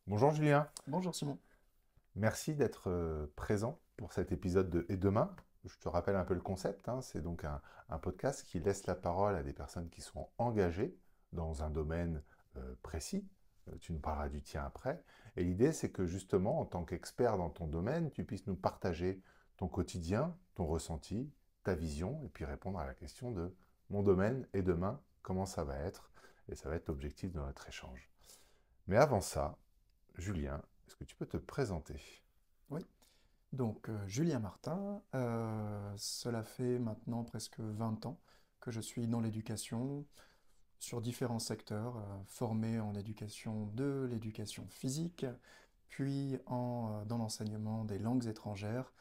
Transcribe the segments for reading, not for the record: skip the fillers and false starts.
Bonjour Julien, Bonjour Simon. merci d'être présent pour cet épisode de Et demain. Je te rappelle un peu le concept, hein. C'est donc un podcast qui laisse la parole à des personnes qui sont engagées dans un domaine précis. Tu nous parleras du tien après. Et l'idée, c'est que justement, en tant qu'expert dans ton domaine, tu puisses nous partager ton quotidien, ton ressenti, ta vision, et puis répondre à la question de mon domaine et demain, comment ça va être. Et ça va être l'objectif de notre échange. Mais avant ça, Julien, est-ce que tu peux te présenter? Oui, donc Julien Martin, cela fait maintenant presque 20 ans que je suis dans l'éducation sur différents secteurs, formé en éducation de l'éducation physique, puis dans l'enseignement des langues étrangères,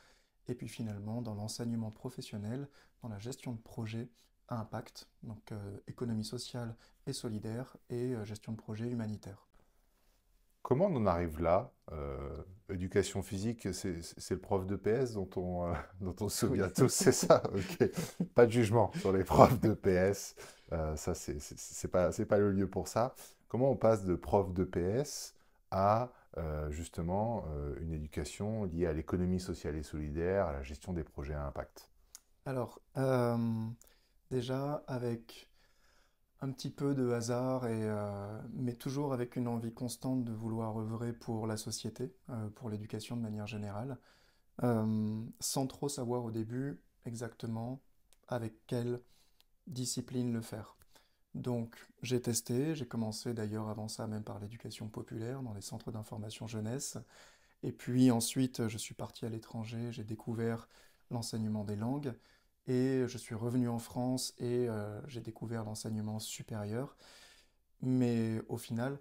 et puis finalement dans l'enseignement professionnel, dans la gestion de projets à impact, donc économie sociale et solidaire, et gestion de projets humanitaires. Comment on en arrive là? Éducation physique, c'est le prof de PS dont dont on se Oui. souvient tous, c'est ça? Ok. Pas de jugement sur les profs de PS. Ça, c'est pas le lieu pour ça. Comment on passe de prof de PS à justement une éducation liée à l'économie sociale et solidaire, à la gestion des projets à impact? Alors, déjà avec un petit peu de hasard, mais toujours avec une envie constante de vouloir œuvrer pour la société, pour l'éducation de manière générale, sans trop savoir au début exactement avec quelle discipline le faire. Donc j'ai testé, j'ai commencé d'ailleurs avant ça même par l'éducation populaire dans les centres d'information jeunesse, et puis ensuite je suis parti à l'étranger, j'ai découvert l'enseignement des langues, et je suis revenu en France et j'ai découvert l'enseignement supérieur. Mais au final,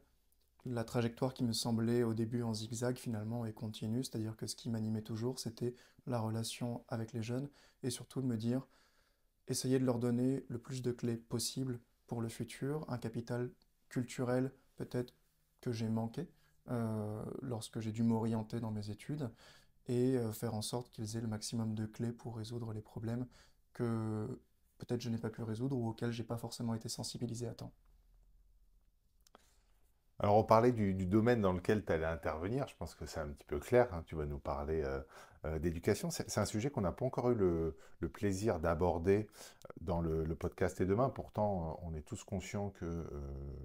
la trajectoire qui me semblait au début en zigzag finalement est continue, c'est-à-dire que ce qui m'animait toujours, c'était la relation avec les jeunes et surtout de me dire, essayer de leur donner le plus de clés possible pour le futur, un capital culturel peut-être que j'ai manqué lorsque j'ai dû m'orienter dans mes études et faire en sorte qu'ils aient le maximum de clés pour résoudre les problèmes que peut-être je n'ai pas pu résoudre ou auxquels j'ai pas forcément été sensibilisé à temps. Alors, on parlait du domaine dans lequel tu allais intervenir. Je pense que c'est un petit peu clair, hein. Tu vas nous parler d'éducation. C'est un sujet qu'on n'a pas encore eu le plaisir d'aborder dans le podcast Et demain. Pourtant, on est tous conscients que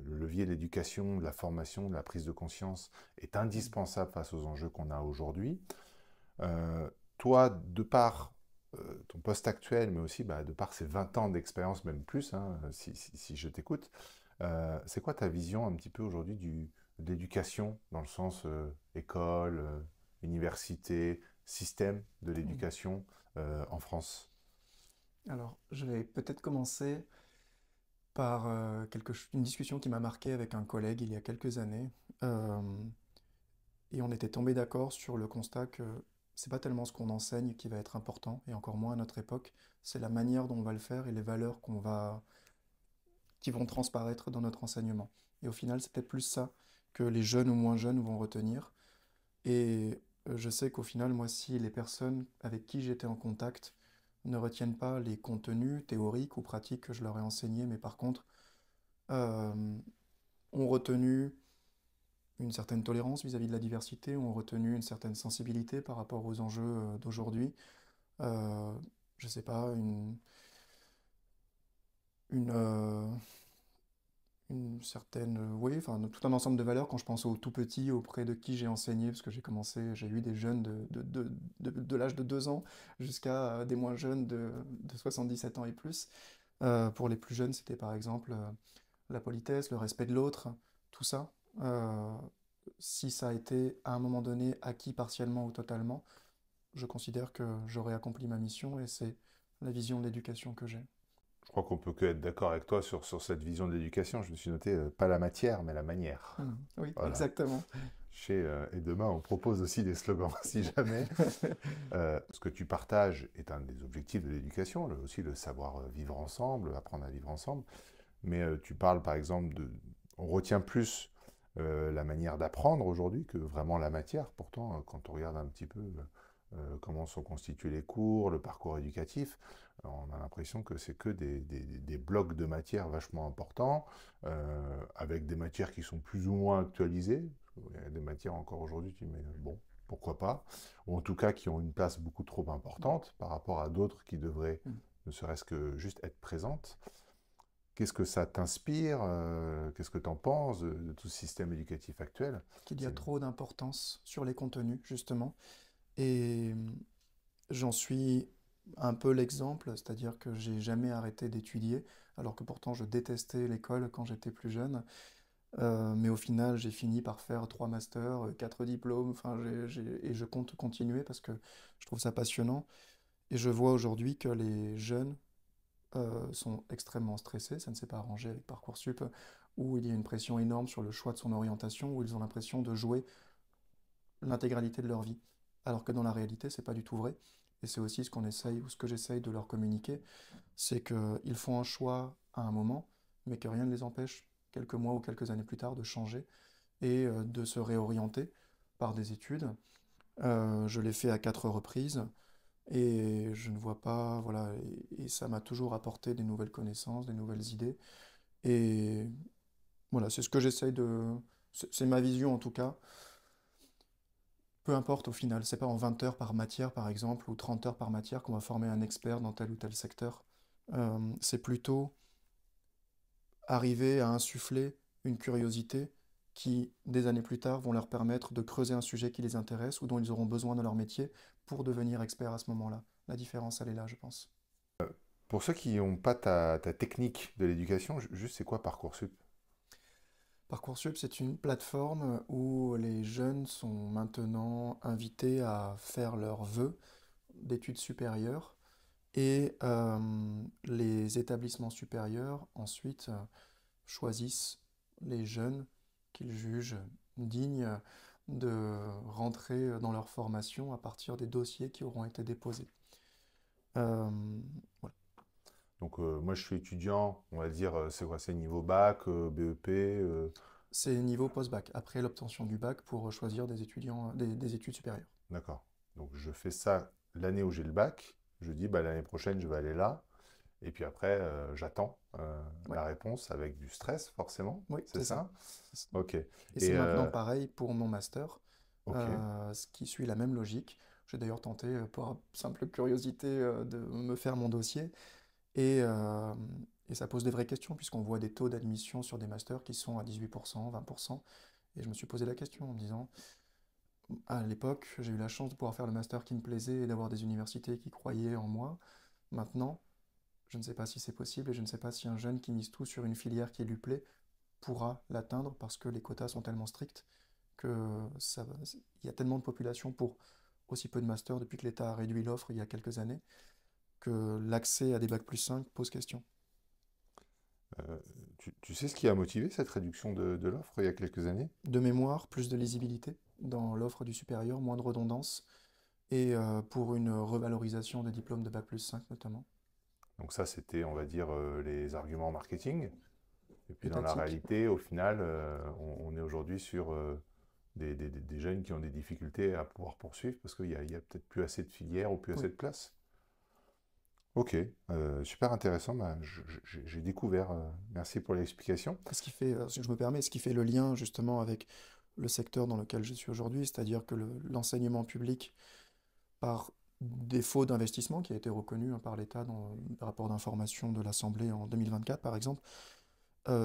le levier de l'éducation, de la formation, de la prise de conscience est indispensable face aux enjeux qu'on a aujourd'hui. Toi, de par ton poste actuel, mais aussi bah, de par ces 20 ans d'expérience, même plus, hein, si je t'écoute, c'est quoi ta vision un petit peu aujourd'hui de l'éducation, dans le sens école, université, système de Hmm. l'éducation en France? Alors, je vais peut-être commencer par une discussion qui m'a marqué avec un collègue il y a quelques années. Euh, et on était tombé d'accord sur le constat que c'est pas tellement ce qu'on enseigne qui va être important, et encore moins à notre époque, c'est la manière dont on va le faire et les valeurs qui vont transparaître dans notre enseignement. Et au final, c'est peut-être plus ça que les jeunes ou moins jeunes vont retenir. Et je sais qu'au final, moi, si les personnes avec qui j'étais en contact ne retiennent pas les contenus théoriques ou pratiques que je leur ai enseignés, mais par contre euh, ont retenu une certaine tolérance vis-à-vis de la diversité, ont retenu une certaine sensibilité par rapport aux enjeux d'aujourd'hui, euh, je sais pas, une, euh, une certaine, oui, enfin tout un ensemble de valeurs quand je pense aux tout petits auprès de qui j'ai enseigné, parce que j'ai eu des jeunes de l'âge de 2 ans jusqu'à des moins jeunes de 77 ans et plus. Pour les plus jeunes, c'était par exemple la politesse, le respect de l'autre, tout ça. Euh, Si ça a été à un moment donné acquis partiellement ou totalement, je considère que j'aurais accompli ma mission et c'est la vision de l'éducation que j'ai. Je crois qu'on peut que être d'accord avec toi sur cette vision de l'éducation. Je me suis noté pas la matière, mais la manière. Oui, Voilà. exactement. Chez Et demain, on propose aussi des slogans, si jamais. Ce que tu partages est un des objectifs de l'éducation, aussi le savoir vivre ensemble, apprendre à vivre ensemble. Mais tu parles par exemple de... On retient plus la manière d'apprendre aujourd'hui que vraiment la matière. Pourtant, quand on regarde un petit peu comment sont constitués les cours, le parcours éducatif, on a l'impression que c'est que des blocs de matière vachement importants, avec des matières qui sont plus ou moins actualisées. Il y a des matières encore aujourd'hui, tu dis, mais bon, pourquoi pas? Ou en tout cas qui ont une place beaucoup trop importante par rapport à d'autres qui devraient Mm. ne serait-ce que juste être présentes. Qu'est-ce que ça t'inspire? Qu'est-ce que tu en penses de tout ce système éducatif actuel? Qu'il y a C'est... trop d'importance sur les contenus, justement. Et j'en suis un peu l'exemple, c'est-à-dire que j'ai jamais arrêté d'étudier, alors que pourtant je détestais l'école quand j'étais plus jeune. Mais au final, j'ai fini par faire 3 masters, 4 diplômes, enfin, et je compte continuer parce que je trouve ça passionnant. Et je vois aujourd'hui que les jeunes sont extrêmement stressés, ça ne s'est pas arrangé avec Parcoursup, où il y a une pression énorme sur le choix de son orientation, où ils ont l'impression de jouer l'intégralité de leur vie. Alors que dans la réalité, c'est pas du tout vrai. Et c'est aussi ce qu'on essaye, ou ce que j'essaye de leur communiquer, c'est qu'ils font un choix à un moment, mais que rien ne les empêche, quelques mois ou quelques années plus tard, de changer et de se réorienter par des études. Je l'ai fait à 4 reprises et je ne vois pas, voilà, et ça m'a toujours apporté des nouvelles connaissances, des nouvelles idées. Et voilà, c'est ce que j'essaye de. C'est ma vision en tout cas. Peu importe au final, c'est pas en 20 heures par matière par exemple, ou 30 heures par matière qu'on va former un expert dans tel ou tel secteur. C'est plutôt arriver à insuffler une curiosité qui, des années plus tard, vont leur permettre de creuser un sujet qui les intéresse ou dont ils auront besoin dans leur métier pour devenir experts à ce moment-là. La différence, elle est là, je pense. Pour ceux qui n'ont pas ta technique de l'éducation, juste c'est quoi Parcoursup? Parcoursup, c'est une plateforme où les jeunes sont maintenant invités à faire leurs vœux d'études supérieures et les établissements supérieurs ensuite choisissent les jeunes qu'ils jugent dignes de rentrer dans leur formation à partir des dossiers qui auront été déposés. Euh, voilà. Donc moi je suis étudiant, on va dire, c'est quoi? C'est niveau bac, BEP, C'est niveau post-bac, après l'obtention du bac pour choisir des étudiants, des études supérieures. d'accord. Donc je fais ça l'année où j'ai le bac. Je dis bah, l'année prochaine je vais aller là. Et puis après j'attends Ouais, la réponse avec du stress forcément. oui, C'est c'est ça. ça? Ok. Et c'est Et maintenant pareil pour mon master, ok. ce qui suit la même logique. J'ai d'ailleurs tenté, par simple curiosité, de me faire mon dossier. Et, euh, et ça pose des vraies questions, puisqu'on voit des taux d'admission sur des masters qui sont à 18%, 20%. Et je me suis posé la question en me disant, à l'époque, j'ai eu la chance de pouvoir faire le master qui me plaisait et d'avoir des universités qui croyaient en moi. Maintenant, je ne sais pas si c'est possible et je ne sais pas si un jeune qui mise tout sur une filière qui lui plaît pourra l'atteindre parce que les quotas sont tellement stricts que il y a tellement de population pour aussi peu de masters depuis que l'État a réduit l'offre il y a quelques années que l'accès à des bacs plus 5 pose question. Euh, tu sais ce qui a motivé cette réduction de l'offre il y a quelques années? De mémoire, plus de lisibilité dans l'offre du supérieur, moins de redondance, et pour une revalorisation des diplômes de Bac+5 notamment. Donc ça c'était on va dire les arguments marketing. Et puis dans la Étatique. réalité, au final, on est aujourd'hui sur des jeunes qui ont des difficultés à pouvoir poursuivre parce qu'il y a peut-être plus assez de filières ou plus assez Oui. de place. Ok, super intéressant. Bah, j'ai découvert. Merci pour l'explication. Et ce qui fait, si je me permets, ce qui fait le lien justement avec le secteur dans lequel je suis aujourd'hui, c'est-à-dire que l'enseignement public, par défaut d'investissement qui a été reconnu par l'État dans le rapport d'information de l'Assemblée en 2024 par exemple,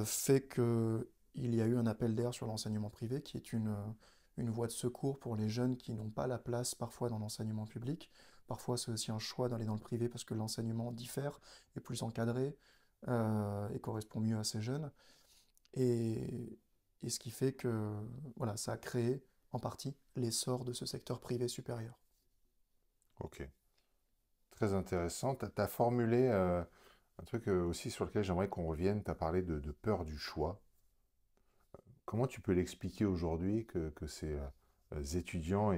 fait qu'il y a eu un appel d'air sur l'enseignement privé qui est une voie de secours pour les jeunes qui n'ont pas la place parfois dans l'enseignement public. Parfois c'est aussi un choix d'aller dans le privé parce que l'enseignement diffère, est plus encadré et correspond mieux à ces jeunes. Et, et ce qui fait que voilà, ça a créé en partie l'essor de ce secteur privé supérieur. Ok, très intéressant. Tu as formulé un truc aussi sur lequel j'aimerais qu'on revienne. Tu as parlé de peur du choix. Comment tu peux l'expliquer aujourd'hui que ces étudiants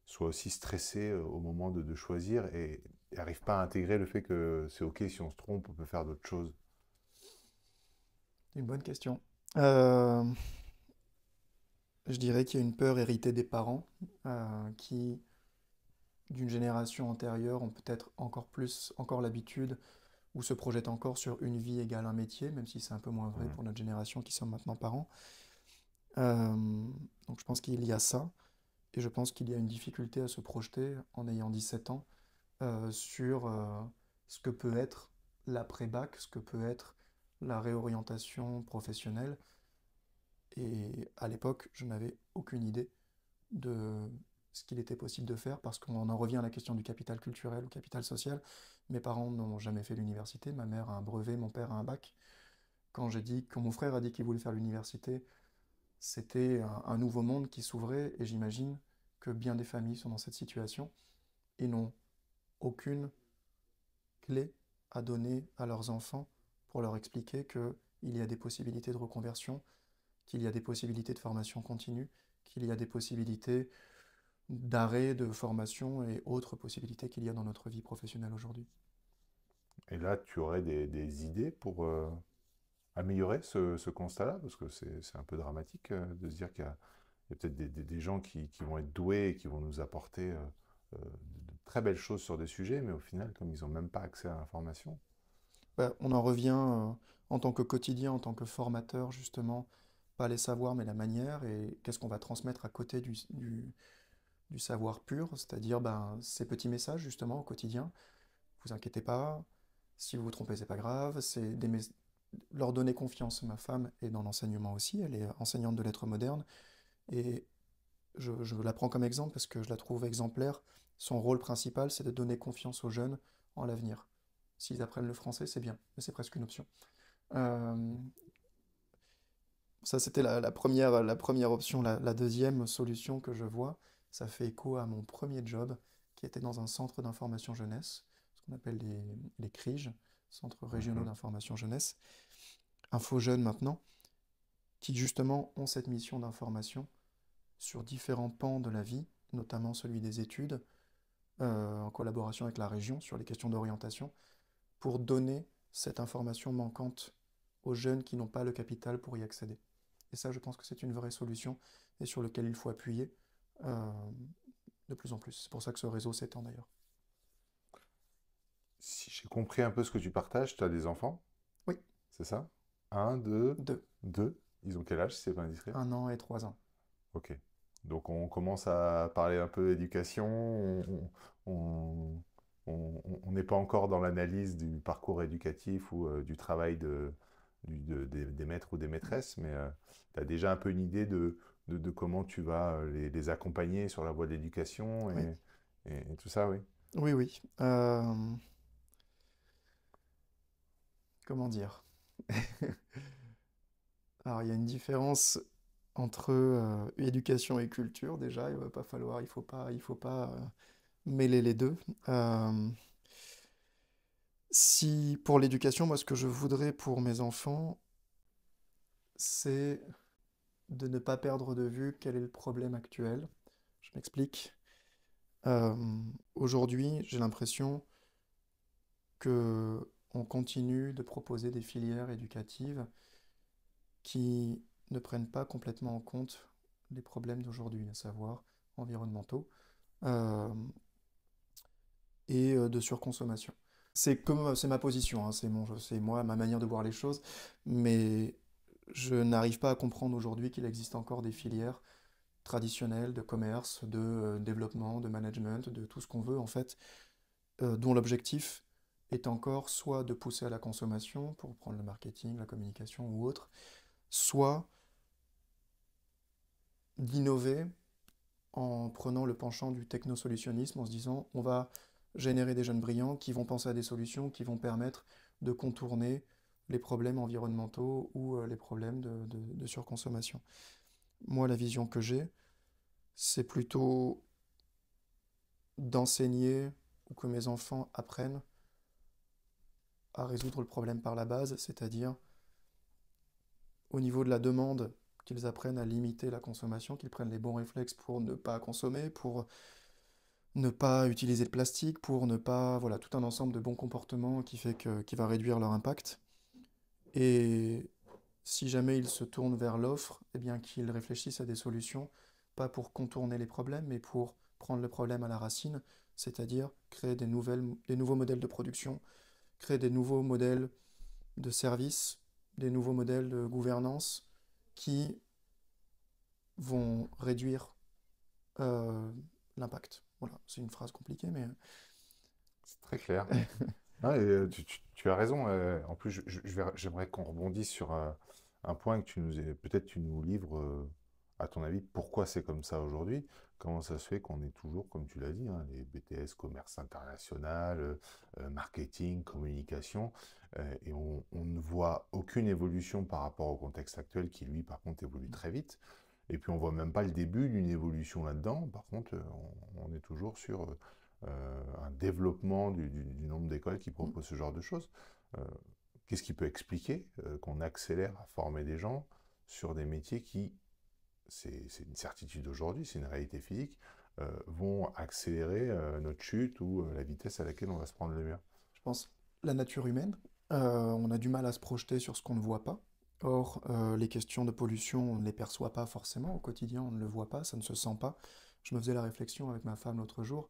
soient aussi stressés au moment de choisir et n'arrivent pas à intégrer le fait que c'est OK si on se trompe, on peut faire d'autres choses? C'est une bonne question. Euh, je dirais qu'il y a une peur héritée des parents qui, d'une génération antérieure, ont peut-être encore plus, encore l'habitude ou se projettent encore sur une vie égale un métier, même si c'est un peu moins vrai Mhm. pour notre génération qui sommes maintenant parents. Euh, donc je pense qu'il y a ça, et je pense qu'il y a une difficulté à se projeter en ayant 17 ans sur ce que peut être l'après-bac, ce que peut être la réorientation professionnelle. Et à l'époque, je n'avais aucune idée de ce qu'il était possible de faire, parce qu'on en revient à la question du capital culturel ou capital social. Mes parents n'ont jamais fait l'université, ma mère a un brevet, mon père a un bac. Quand mon frère a dit qu'il voulait faire l'université, c'était un nouveau monde qui s'ouvrait, et j'imagine que bien des familles sont dans cette situation et n'ont aucune clé à donner à leurs enfants pour leur expliquer qu'il y a des possibilités de reconversion, qu'il y a des possibilités de formation continue, qu'il y a des possibilités d'arrêt de formation et autres possibilités qu'il y a dans notre vie professionnelle aujourd'hui. Et là, tu aurais des idées pour améliorer ce constat-là? Parce que c'est un peu dramatique de se dire qu'il y a peut-être des gens qui vont être doués et qui vont nous apporter de très belles choses sur des sujets, mais au final, comme ils n'ont même pas accès à l'information. Bah, on en revient en tant que quotidien, en tant que formateur, justement, pas les savoirs, mais la manière, et qu'est-ce qu'on va transmettre à côté du savoir pur, c'est-à-dire ben, ces petits messages, justement, au quotidien. Vous inquiétez pas, si vous vous trompez, c'est pas grave, leur donner confiance. Ma femme est dans l'enseignement aussi, elle est enseignante de lettres modernes, et je la prends comme exemple parce que je la trouve exemplaire. Son rôle principal, c'est de donner confiance aux jeunes en l'avenir. S'ils apprennent le français, c'est bien, mais c'est presque une option. Euh, Ça, c'était la première option. La deuxième solution que je vois, ça fait écho à mon premier job, qui était dans un centre d'information jeunesse, ce qu'on appelle les CRIJ, Centres régionaux Mhm. d'information jeunesse, Info Jeunes maintenant, qui justement ont cette mission d'information sur différents pans de la vie, notamment celui des études, en collaboration avec la région sur les questions d'orientation, pour donner cette information manquante aux jeunes qui n'ont pas le capital pour y accéder. Et ça, je pense que c'est une vraie solution et sur lequel il faut appuyer euh, de plus en plus. C'est pour ça que ce réseau s'étend d'ailleurs. Si j'ai compris un peu ce que tu partages, tu as des enfants, Oui, c'est ça? Un, deux, deux, deux. Ils ont quel âge, si c'est pas indiscret? 1 an et 3 ans. Ok. Donc on commence à parler un peu éducation. On on n'est pas encore dans l'analyse du parcours éducatif ou du travail des maîtres ou des maîtresses, mais tu as déjà un peu une idée de comment tu vas les accompagner sur la voie de l'éducation Oui, et tout ça, oui. oui, oui. Comment dire? Alors, il y a une différence entre éducation et culture déjà. Il faut pas mêler les deux. Euh, Si pour l'éducation, moi, ce que je voudrais pour mes enfants, c'est de ne pas perdre de vue quel est le problème actuel. Je m'explique. Euh, Aujourd'hui, j'ai l'impression que on continue de proposer des filières éducatives qui ne prennent pas complètement en compte les problèmes d'aujourd'hui, à savoir environnementaux euh, et de surconsommation. C'est ma position, hein, c'est moi, ma manière de voir les choses, mais je n'arrive pas à comprendre aujourd'hui qu'il existe encore des filières traditionnelles de commerce, de développement, de management, de tout ce qu'on veut en fait, dont l'objectif est encore soit de pousser à la consommation pour prendre le marketing, la communication ou autre, soit d'innover en prenant le penchant du technosolutionnisme en se disant on va générer des jeunes brillants qui vont penser à des solutions qui vont permettre de contourner les problèmes environnementaux ou les problèmes de surconsommation. Moi, la vision que j'ai, c'est plutôt d'enseigner ou que mes enfants apprennent à résoudre le problème par la base, c'est-à-dire au niveau de la demande, qu'ils apprennent à limiter la consommation, qu'ils prennent les bons réflexes pour ne pas consommer, pour ne pas utiliser de plastique, pour ne pas... Voilà, tout un ensemble de bons comportements qui va réduire leur impact. Et si jamais ils se tournent vers l'offre, eh bien qu'ils réfléchissent à des solutions, pas pour contourner les problèmes, mais pour prendre le problème à la racine, c'est-à-dire créer des nouveaux modèles de production, créer des nouveaux modèles de service, des nouveaux modèles de gouvernance qui vont réduire euh, l'impact. Voilà, c'est une phrase compliquée, mais C'est très clair. Ah, et, tu as raison. En plus, j'aimerais qu'on rebondisse sur un point que peut-être tu nous livres, à ton avis, pourquoi c'est comme ça aujourd'hui? Comment ça se fait qu'on est toujours, comme tu l'as dit, hein, les BTS, commerce international, marketing, communication, et on ne voit aucune évolution par rapport au contexte actuel qui, lui, par contre, évolue très vite. Et puis, on voit même pas le début d'une évolution là-dedans. Par contre, on est toujours sur un développement du nombre d'écoles qui proposent ce genre de choses. Euh, Qu'est-ce qui peut expliquer qu'on accélère à former des gens sur des métiers qui, c'est une certitude aujourd'hui, c'est une réalité physique, vont accélérer notre chute ou la vitesse à laquelle on va se prendre le mur? je pense la nature humaine, on a du mal à se projeter sur ce qu'on ne voit pas. Or, les questions de pollution, on ne les perçoit pas forcément au quotidien, on ne le voit pas, ça ne se sent pas. Je me faisais la réflexion avec ma femme l'autre jour.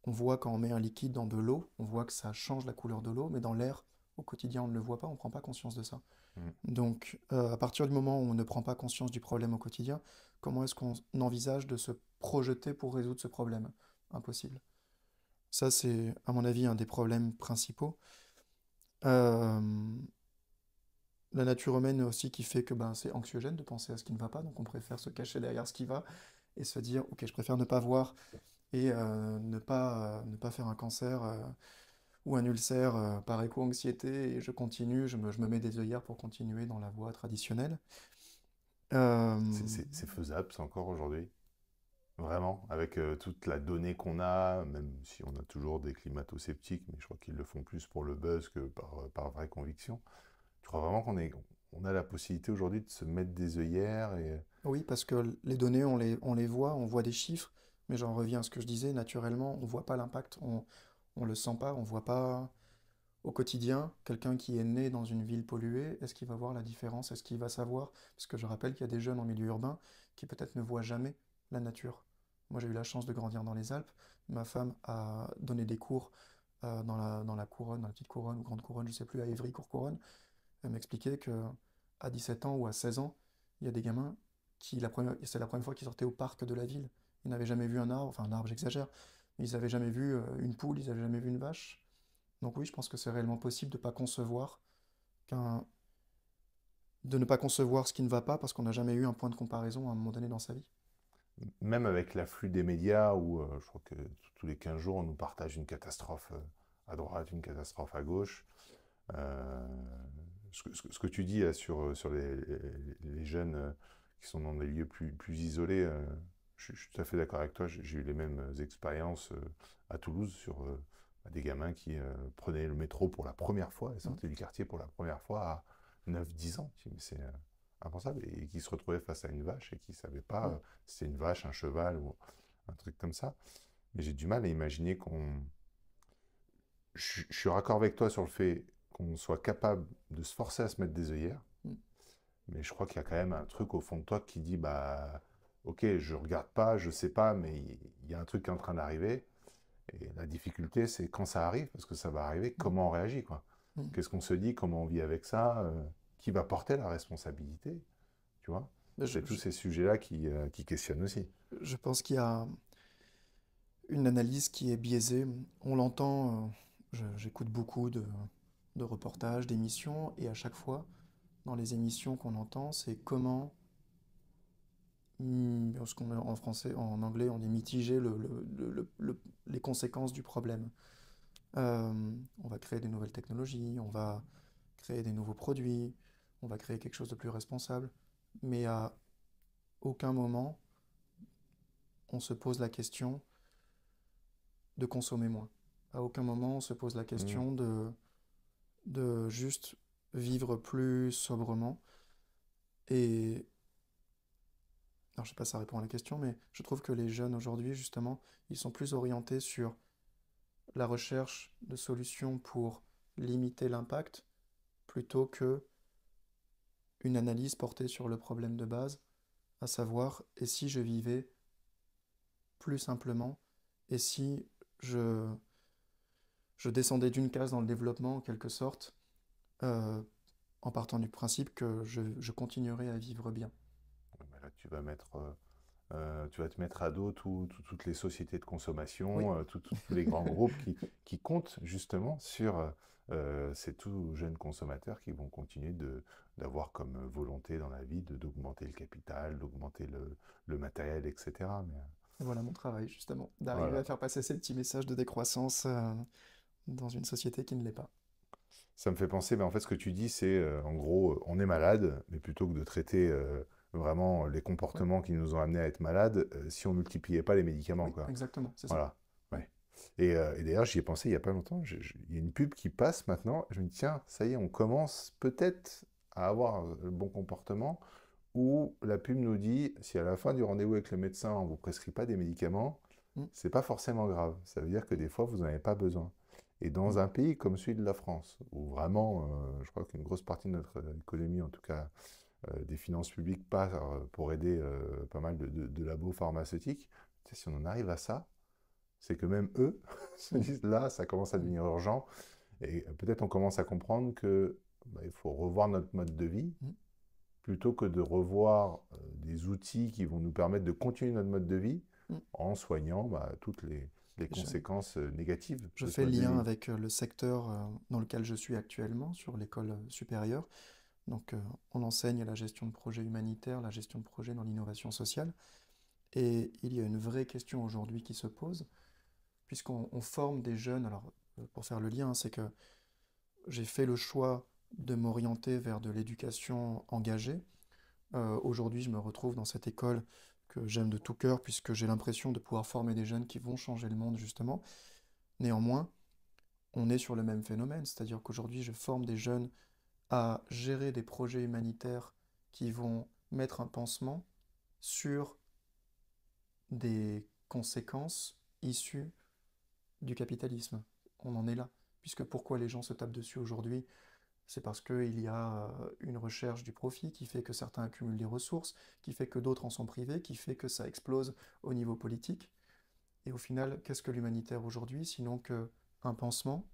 On voit quand on met un liquide dans de l'eau, on voit que ça change la couleur de l'eau, mais dans l'air, au quotidien, on ne le voit pas, on ne prend pas conscience de ça. Mm. Donc, à partir du moment où on ne prend pas conscience du problème au quotidien, comment est-ce qu'on envisage de se projeter pour résoudre ce problème? Impossible. Ça, c'est, à mon avis, un des problèmes principaux. Euh, la nature humaine aussi qui fait que ben, c'est anxiogène de penser à ce qui ne va pas, donc on préfère se cacher derrière ce qui va et se dire, ok, je préfère ne pas voir et ne pas faire un cancer ou un ulcère par éco-anxiété et je continue, je me mets des œillères pour continuer dans la voie traditionnelle. Euh, C'est faisable, ça encore aujourd'hui? Vraiment, avec toute la donnée qu'on a, même si on a toujours des climato-sceptiques, mais je crois qu'ils le font plus pour le buzz que par vraie conviction. Tu crois vraiment on a la possibilité aujourd'hui de se mettre des œillères et... oui, parce que les données, on les voit, on voit des chiffres, mais j'en reviens à ce que je disais, naturellement, on voit pas l'impact, on le sent pas, on voit pas au quotidien quelqu'un qui est né dans une ville polluée, est-ce qu'il va voir la différence, est-ce qu'il va savoir? Parce que je rappelle qu'il y a des jeunes en milieu urbain qui peut-être ne voient jamais la nature. Moi, j'ai eu la chance de grandir dans les Alpes. Ma femme a donné des cours dans la couronne, dans la petite couronne ou grande couronne, je sais plus, à Évry, Courcouronne. Elle m'expliquait que à 17 ans ou à 16 ans, il y a des gamins qui, c'est la première fois qu'ils sortaient au parc de la ville. Ils n'avaient jamais vu un arbre, enfin un arbre, j'exagère, mais ils n'avaient jamais vu une poule, ils n'avaient jamais vu une vache. Donc oui, je pense que c'est réellement possible qu'un, de ne pas concevoir ce qui ne va pas parce qu'on n'a jamais eu un point de comparaison à un moment donné dans sa vie. Même avec l'afflux des médias, où je crois que tous les 15 jours, on nous partage une catastrophe à droite, une catastrophe à gauche. Euh, ce que tu dis là, sur les jeunes qui sont dans des lieux plus isolés, je suis tout à fait d'accord avec toi. J'ai eu les mêmes expériences à Toulouse sur des gamins qui prenaient le métro pour la première fois et Mm. sortaient du quartier pour la première fois à 9 10 ans. Je dis, mais c'est impensable. Et qui se retrouvaient face à une vache et qui ne savaient pas Mm. si c'était une vache, un cheval ou un truc comme ça. Mais j'ai du mal à imaginer qu'on... Je suis raccord avec toi sur le fait qu'on soit capable de se forcer à se mettre des œillères, Mm. mais je crois qu'il y a quand même un truc au fond de toi qui dit, bah, ok, je regarde pas, je sais pas, mais il y a un truc qui est en train d'arriver. Et la difficulté, c'est quand ça arrive, parce que ça va arriver, Mm. comment on réagit, quoi. Mm. Qu'est-ce qu'on se dit, comment on vit avec ça, qui va porter la responsabilité, tu vois? Mais C'est tous ces sujets-là qui questionnent aussi. je pense qu'il y a une analyse qui est biaisée. On l'entend, j'écoute beaucoup de reportages, d'émissions, et à chaque fois, dans les émissions qu'on entend, c'est comment, ce qu'on en français, en anglais, on dit mitiger les conséquences du problème. On va créer des nouvelles technologies, on va créer des nouveaux produits, on va créer quelque chose de plus responsable, mais à aucun moment on se pose la question de consommer moins. À aucun moment on se pose la Hmm. question de juste vivre plus sobrement. Et alors, je sais pas si ça répond à la question, mais je trouve que les jeunes aujourd'hui, justement, ils sont plus orientés sur la recherche de solutions pour limiter l'impact plutôt que une analyse portée sur le problème de base, à savoir, et si je vivais plus simplement, et si je, je descendais d'une case dans le développement en quelque sorte, euh, en partant du principe que je continuerai à vivre bien. Ouais, mais là, tu vas mettre tu vas te mettre à dos toutes les sociétés de Oui, consommation, tous les grands groupes qui comptent justement sur ces tout jeunes consommateurs qui vont continuer d'avoir comme volonté dans la vie d'augmenter le capital, d'augmenter le matériel, etc. Mais voilà mon travail, justement, d'arriver voilà. à faire passer ces petits messages de décroissance dans une société qui ne l'est pas. Ça me fait penser, mais en fait, ce que tu dis, c'est en gros, on est malade, mais plutôt que de traiter vraiment les Ouais, comportements qui nous ont amenés à être malades, si on multipliait pas les médicaments, oui, quoi. exactement, c'est ça. Voilà. Ouais. Ouais. Et d'ailleurs, j'y ai pensé il n'y a pas longtemps. Il y a une pub qui passe maintenant. Je me dis, tiens, ça y est, on commence peut-être à avoir le bon comportement. Où la pub nous dit, si à la fin du rendez-vous avec le médecin, on ne vous prescrit pas des médicaments, Mm, c'est pas forcément grave. Ça veut dire que des fois, vous n'en avez pas besoin. Et dans mm, un pays comme celui de la France, où vraiment, je crois qu'une grosse partie de notre économie, en tout cas des finances publiques, passe pour aider pas mal de labos pharmaceutiques, tu sais, si on en arrive à ça, c'est que même eux se mm, disent là, ça commence à mm, devenir urgent. Et peut-être on commence à comprendre que il faut revoir notre mode de vie mm. plutôt que de revoir des outils qui vont nous permettre de continuer notre mode de vie Mm. en soignant toutes les Je, conséquences négatives je de ce fais le mode de lien vie. avec le secteur dans lequel je suis actuellement, sur l'école supérieure. Donc, on enseigne la gestion de projets humanitaires, la gestion de projets dans l'innovation sociale. Et il y a une vraie question aujourd'hui qui se pose, puisqu'on forme des jeunes. Alors, pour faire le lien, c'est que j'ai fait le choix de m'orienter vers de l'éducation engagée. Aujourd'hui, je me retrouve dans cette école que j'aime de tout cœur, puisque j'ai l'impression de pouvoir former des jeunes qui vont changer le monde, justement. Néanmoins, on est sur le même phénomène, c'est-à-dire qu'aujourd'hui, je forme des jeunes à gérer des projets humanitaires qui vont mettre un pansement sur des conséquences issues du capitalisme. On en est là. Puisque pourquoi les gens se tapent dessus aujourd'hui? C'est parce qu'il y a une recherche du profit qui fait que certains accumulent des ressources, qui fait que d'autres en sont privés, qui fait que ça explose au niveau politique. Et au final, qu'est-ce que l'humanitaire aujourd'hui, sinon que un pansement,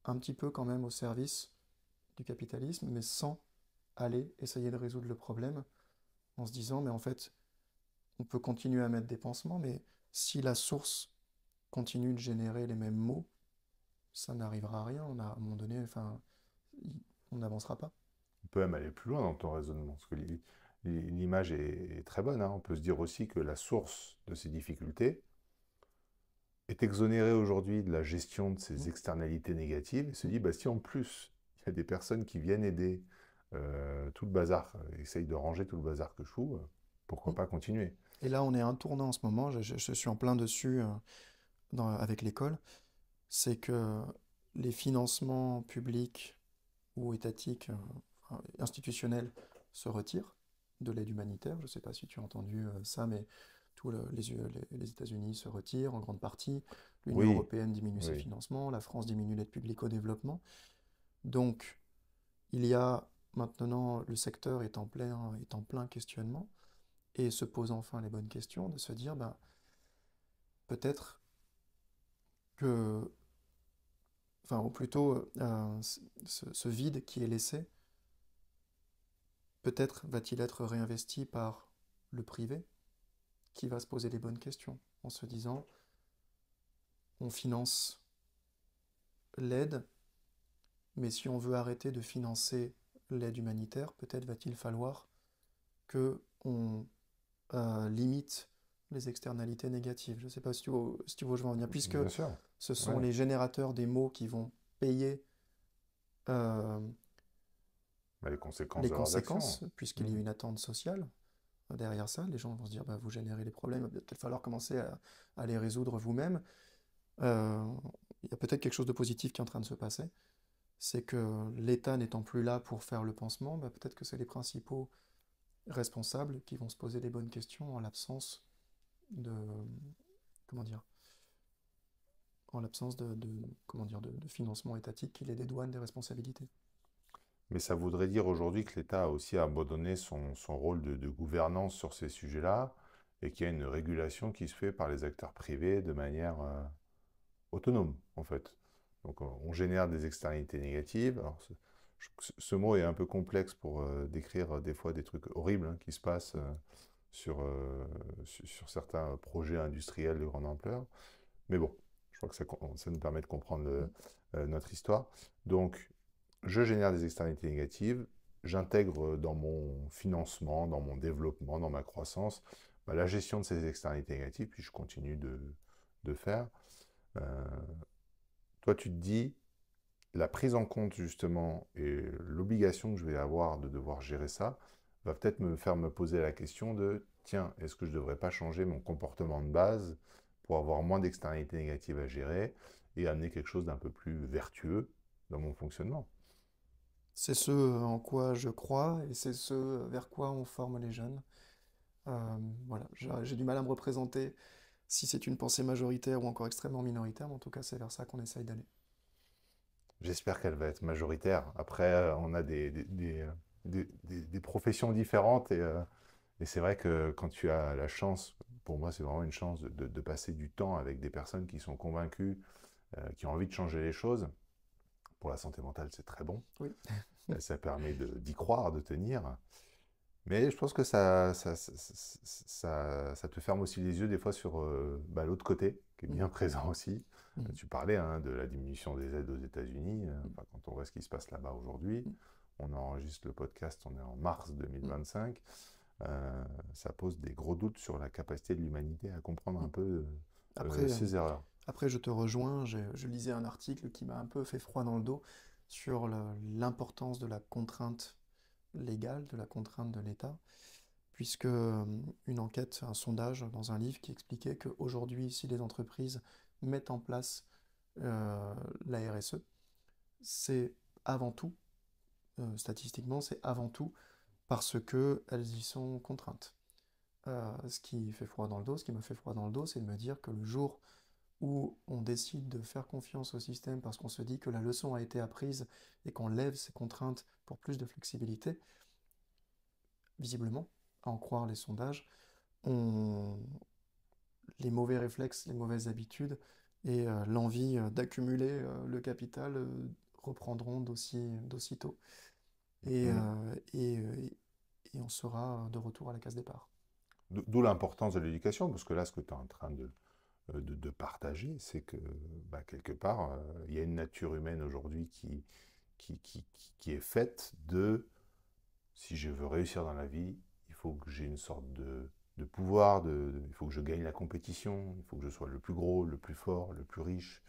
un petit peu quand même au service du capitalisme, mais sans aller essayer de résoudre le problème en se disant, mais en fait, on peut continuer à mettre des pansements, mais si la source continue de générer les mêmes maux, ça n'arrivera à rien. On a, à un moment donné, enfin, on n'avancera pas. On peut même aller plus loin dans ton raisonnement, parce que l'image est très bonne, hein. On peut se dire aussi que la source de ces difficultés est exonérée aujourd'hui de la gestion de Mm, ces externalités négatives et se mm, dit, bah, si en plus il y a des personnes qui viennent aider tout le bazar, essayent de ranger tout le bazar que je fous, pourquoi mm. pas continuer? Et là, on est à un tournant en ce moment, je suis en plein dessus avec l'école, c'est que les financements publics ou étatiques, enfin, institutionnels, se retirent de l'aide humanitaire. Je ne sais pas si tu as entendu ça, mais les États-Unis se retirent en grande partie, l'Union Oui, européenne diminue ses oui. financements, la France diminue l'aide publique au développement. Donc, il y a maintenant, le secteur est en plein questionnement et se pose enfin les bonnes questions de se dire, ben, peut-être que, enfin, ou plutôt, ce vide qui est laissé, peut-être va-t-il être réinvesti par le privé qui va se poser les bonnes questions en se disant, on finance l'aide, mais si on veut arrêter de financer l'aide humanitaire, peut-être va-t-il falloir que on limite les externalités négatives. Je ne sais pas si tu vois où je veux en venir, puisque Bien sûr. ce sont Ouais. les générateurs des maux qui vont payer euh, Bah, les conséquences les de leurs actions. conséquences, puisqu'il y a Mm. une attente sociale derrière ça. Les gens vont se dire, bah, vous générez les problèmes, il va peut-être falloir commencer à les résoudre vous-même. Euh, il y a peut-être quelque chose de positif qui est en train de se passer. C'est que l'État n'étant plus là pour faire le pansement, bah, peut-être que c'est les principaux responsables qui vont se poser les bonnes questions en l'absence de, comment dire, en l'absence comment dire, de financement étatique qui les dédouane des responsabilités. Mais ça voudrait dire aujourd'hui que l'État a aussi abandonné son rôle de gouvernance sur ces sujets-là et qu'il y a une régulation qui se fait par les acteurs privés de manière autonome, en fait. Donc on génère des externalités négatives. Alors, ce mot est un peu complexe pour décrire des fois des trucs horribles hein, qui se passent. sur certains projets industriels de grande ampleur. Mais bon, je crois que ça nous permet de comprendre notre histoire. Donc, je génère des externalités négatives, j'intègre dans mon financement, dans mon développement, dans ma croissance, la gestion de ces externalités négatives, puis je continue de faire. Euh, Toi, tu te dis, la prise en compte justement et l'obligation que je vais avoir de devoir gérer ça va peut-être me faire me poser la question de, tiens, est-ce que je ne devrais pas changer mon comportement de base pour avoir moins d'externalités négatives à gérer et amener quelque chose d'un peu plus vertueux dans mon fonctionnement? C'est ce en quoi je crois et c'est ce vers quoi on forme les jeunes. Voilà, j'ai du mal à me représenter si c'est une pensée majoritaire ou encore extrêmement minoritaire, mais en tout cas, c'est vers ça qu'on essaye d'aller. J'espère qu'elle va être majoritaire. Après, on a des professions différentes et c'est vrai que quand tu as la chance, pour moi c'est vraiment une chance de passer du temps avec des personnes qui sont convaincues, qui ont envie de changer les choses. Pour la santé mentale, c'est très bon. Oui. Ça permet d'y croire, de tenir. Mais je pense que ça te ferme aussi les yeux des fois sur l'autre côté, qui est Mm, bien présent aussi. mm, Tu parlais hein, de la diminution des aides aux États-Unis. mm, Enfin, quand on voit ce qui se passe là-bas aujourd'hui, mm, on enregistre le podcast, on est en mars mm, 2025. Ça pose des gros doutes sur la capacité de l'humanité à comprendre mm. un peu Après, ses erreurs. après, je te rejoins, je lisais un article qui m'a un peu fait froid dans le dos sur l'importance de la contrainte légale, de la contrainte de l'État, puisque une enquête, un sondage dans un livre qui expliquait qu'aujourd'hui, si les entreprises mettent en place euh, la RSE, c'est avant tout, statistiquement, c'est avant tout parce qu'elles y sont contraintes. Ce qui fait froid dans le dos, ce qui me fait froid dans le dos, c'est de me dire que le jour où on décide de faire confiance au système parce qu'on se dit que la leçon a été apprise et qu'on lève ces contraintes pour plus de flexibilité, visiblement, à en croire les sondages, on... les mauvais réflexes, les mauvaises habitudes et l'envie d'accumuler le capital reprendront d'aussitôt. Et, Mm. euh, et, euh, et on sera de retour à la case départ. D'où l'importance de l'éducation, parce que là, ce que tu es en train de partager, c'est que quelque part, il y a une nature humaine aujourd'hui qui est faite de, si je veux réussir dans la vie, il faut que j'ai une sorte de pouvoir, il faut que je gagne la compétition, il faut que je sois le plus gros, le plus fort, le plus riche.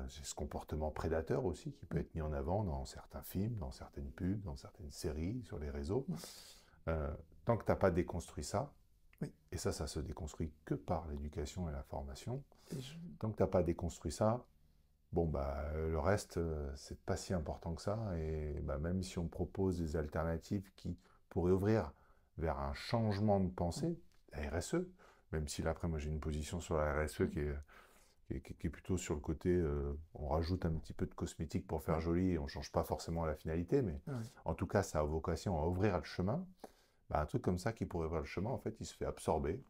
C'est ce comportement prédateur aussi qui peut Mm, être mis en avant dans certains films, dans certaines pubs, dans certaines séries, sur les réseaux. mm. Euh, Tant que tu n'as pas déconstruit ça, Oui. et ça se déconstruit que par l'éducation et la formation, Et je- tant que tu n'as pas déconstruit ça, bon, le reste, c'est pas si important que ça. Et même si on propose des alternatives qui pourraient ouvrir vers un changement de mm, pensée, la RSE, même si là, après, moi, j'ai une position sur la RSE mm. qui est plutôt sur le côté, on rajoute un petit peu de cosmétique pour faire Ouais, joli et on ne change pas forcément la finalité, mais ouais, ouais. en tout cas, ça a vocation à ouvrir le chemin. Un truc comme ça qui pourrait ouvrir le chemin, en fait, il se fait absorber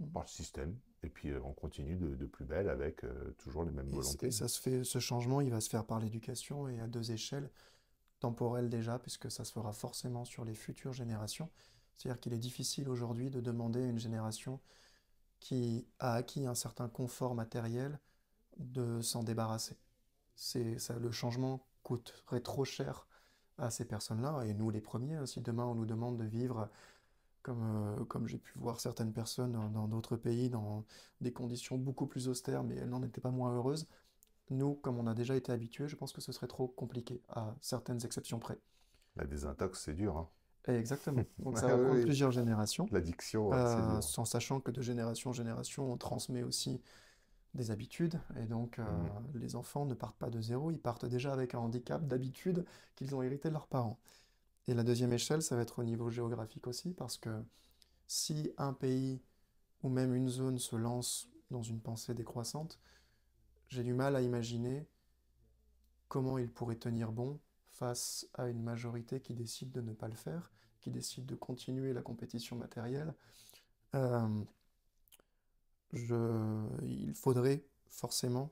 Mm. par le système. Et puis on continue de plus belle avec toujours les mêmes Et volontés. ça se fait, ce changement, il va se faire par l'éducation et à deux échelles, temporelles déjà, puisque ça se fera forcément sur les futures générations. C'est-à-dire qu'il est difficile aujourd'hui de demander à une génération qui a acquis un certain confort matériel de s'en débarrasser. Le changement coûterait trop cher à ces personnes-là, et nous les premiers, hein, si demain on nous demande de vivre comme j'ai pu voir certaines personnes dans d'autres pays, dans des conditions beaucoup plus austères, mais elles n'en étaient pas moins heureuses. Nous, comme on a déjà été habitués, je pense que ce serait trop compliqué, à certaines exceptions près. La désintox, c'est dur, hein. Et exactement. Donc Ouais, ça va oui, prendre oui. plusieurs générations, L'addiction, c'est dur. sans sachant que de génération en génération, on transmet aussi des habitudes, et donc Mm. les enfants ne partent pas de zéro, ils partent déjà avec un handicap d'habitude qu'ils ont hérité de leurs parents. Et la deuxième échelle, ça va être au niveau géographique aussi, parce que si un pays ou même une zone se lance dans une pensée décroissante, j'ai du mal à imaginer comment il pourrait tenir bon face à une majorité qui décide de ne pas le faire, qui décide de continuer la compétition matérielle. Euh, il faudrait forcément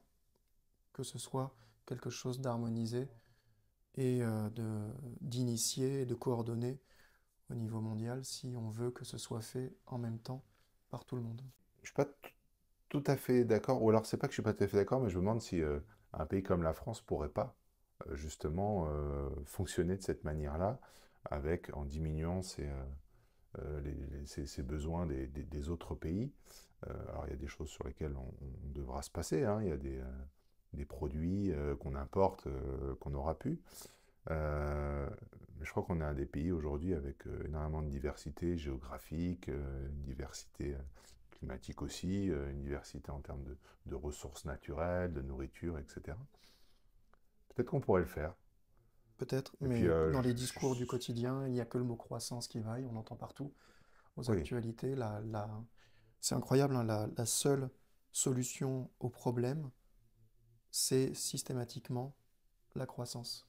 que ce soit quelque chose d'harmonisé et d'initié et de coordonné au niveau mondial si on veut que ce soit fait en même temps par tout le monde. Je suis pas tout à fait d'accord, ou alors c'est pas que je suis pas tout à fait d'accord, mais je me demande si un pays comme la France pourrait pas justement fonctionner de cette manière-là, en diminuant ses besoins des autres pays. Alors il y a des choses sur lesquelles on devra se passer, hein. Il y a des produits qu'on importe, qu'on aura pu. Mais je crois qu'on est un des pays aujourd'hui avec énormément de diversité géographique, une diversité climatique aussi, une diversité en termes de ressources naturelles, de nourriture, etc. Peut-être qu'on pourrait le faire. Peut-être, Et puis, mais dans les discours du quotidien, il n'y a que le mot croissance qui vaille, on entend partout. Aux oui, actualités, c'est incroyable, hein, la seule solution au problème, c'est systématiquement la croissance.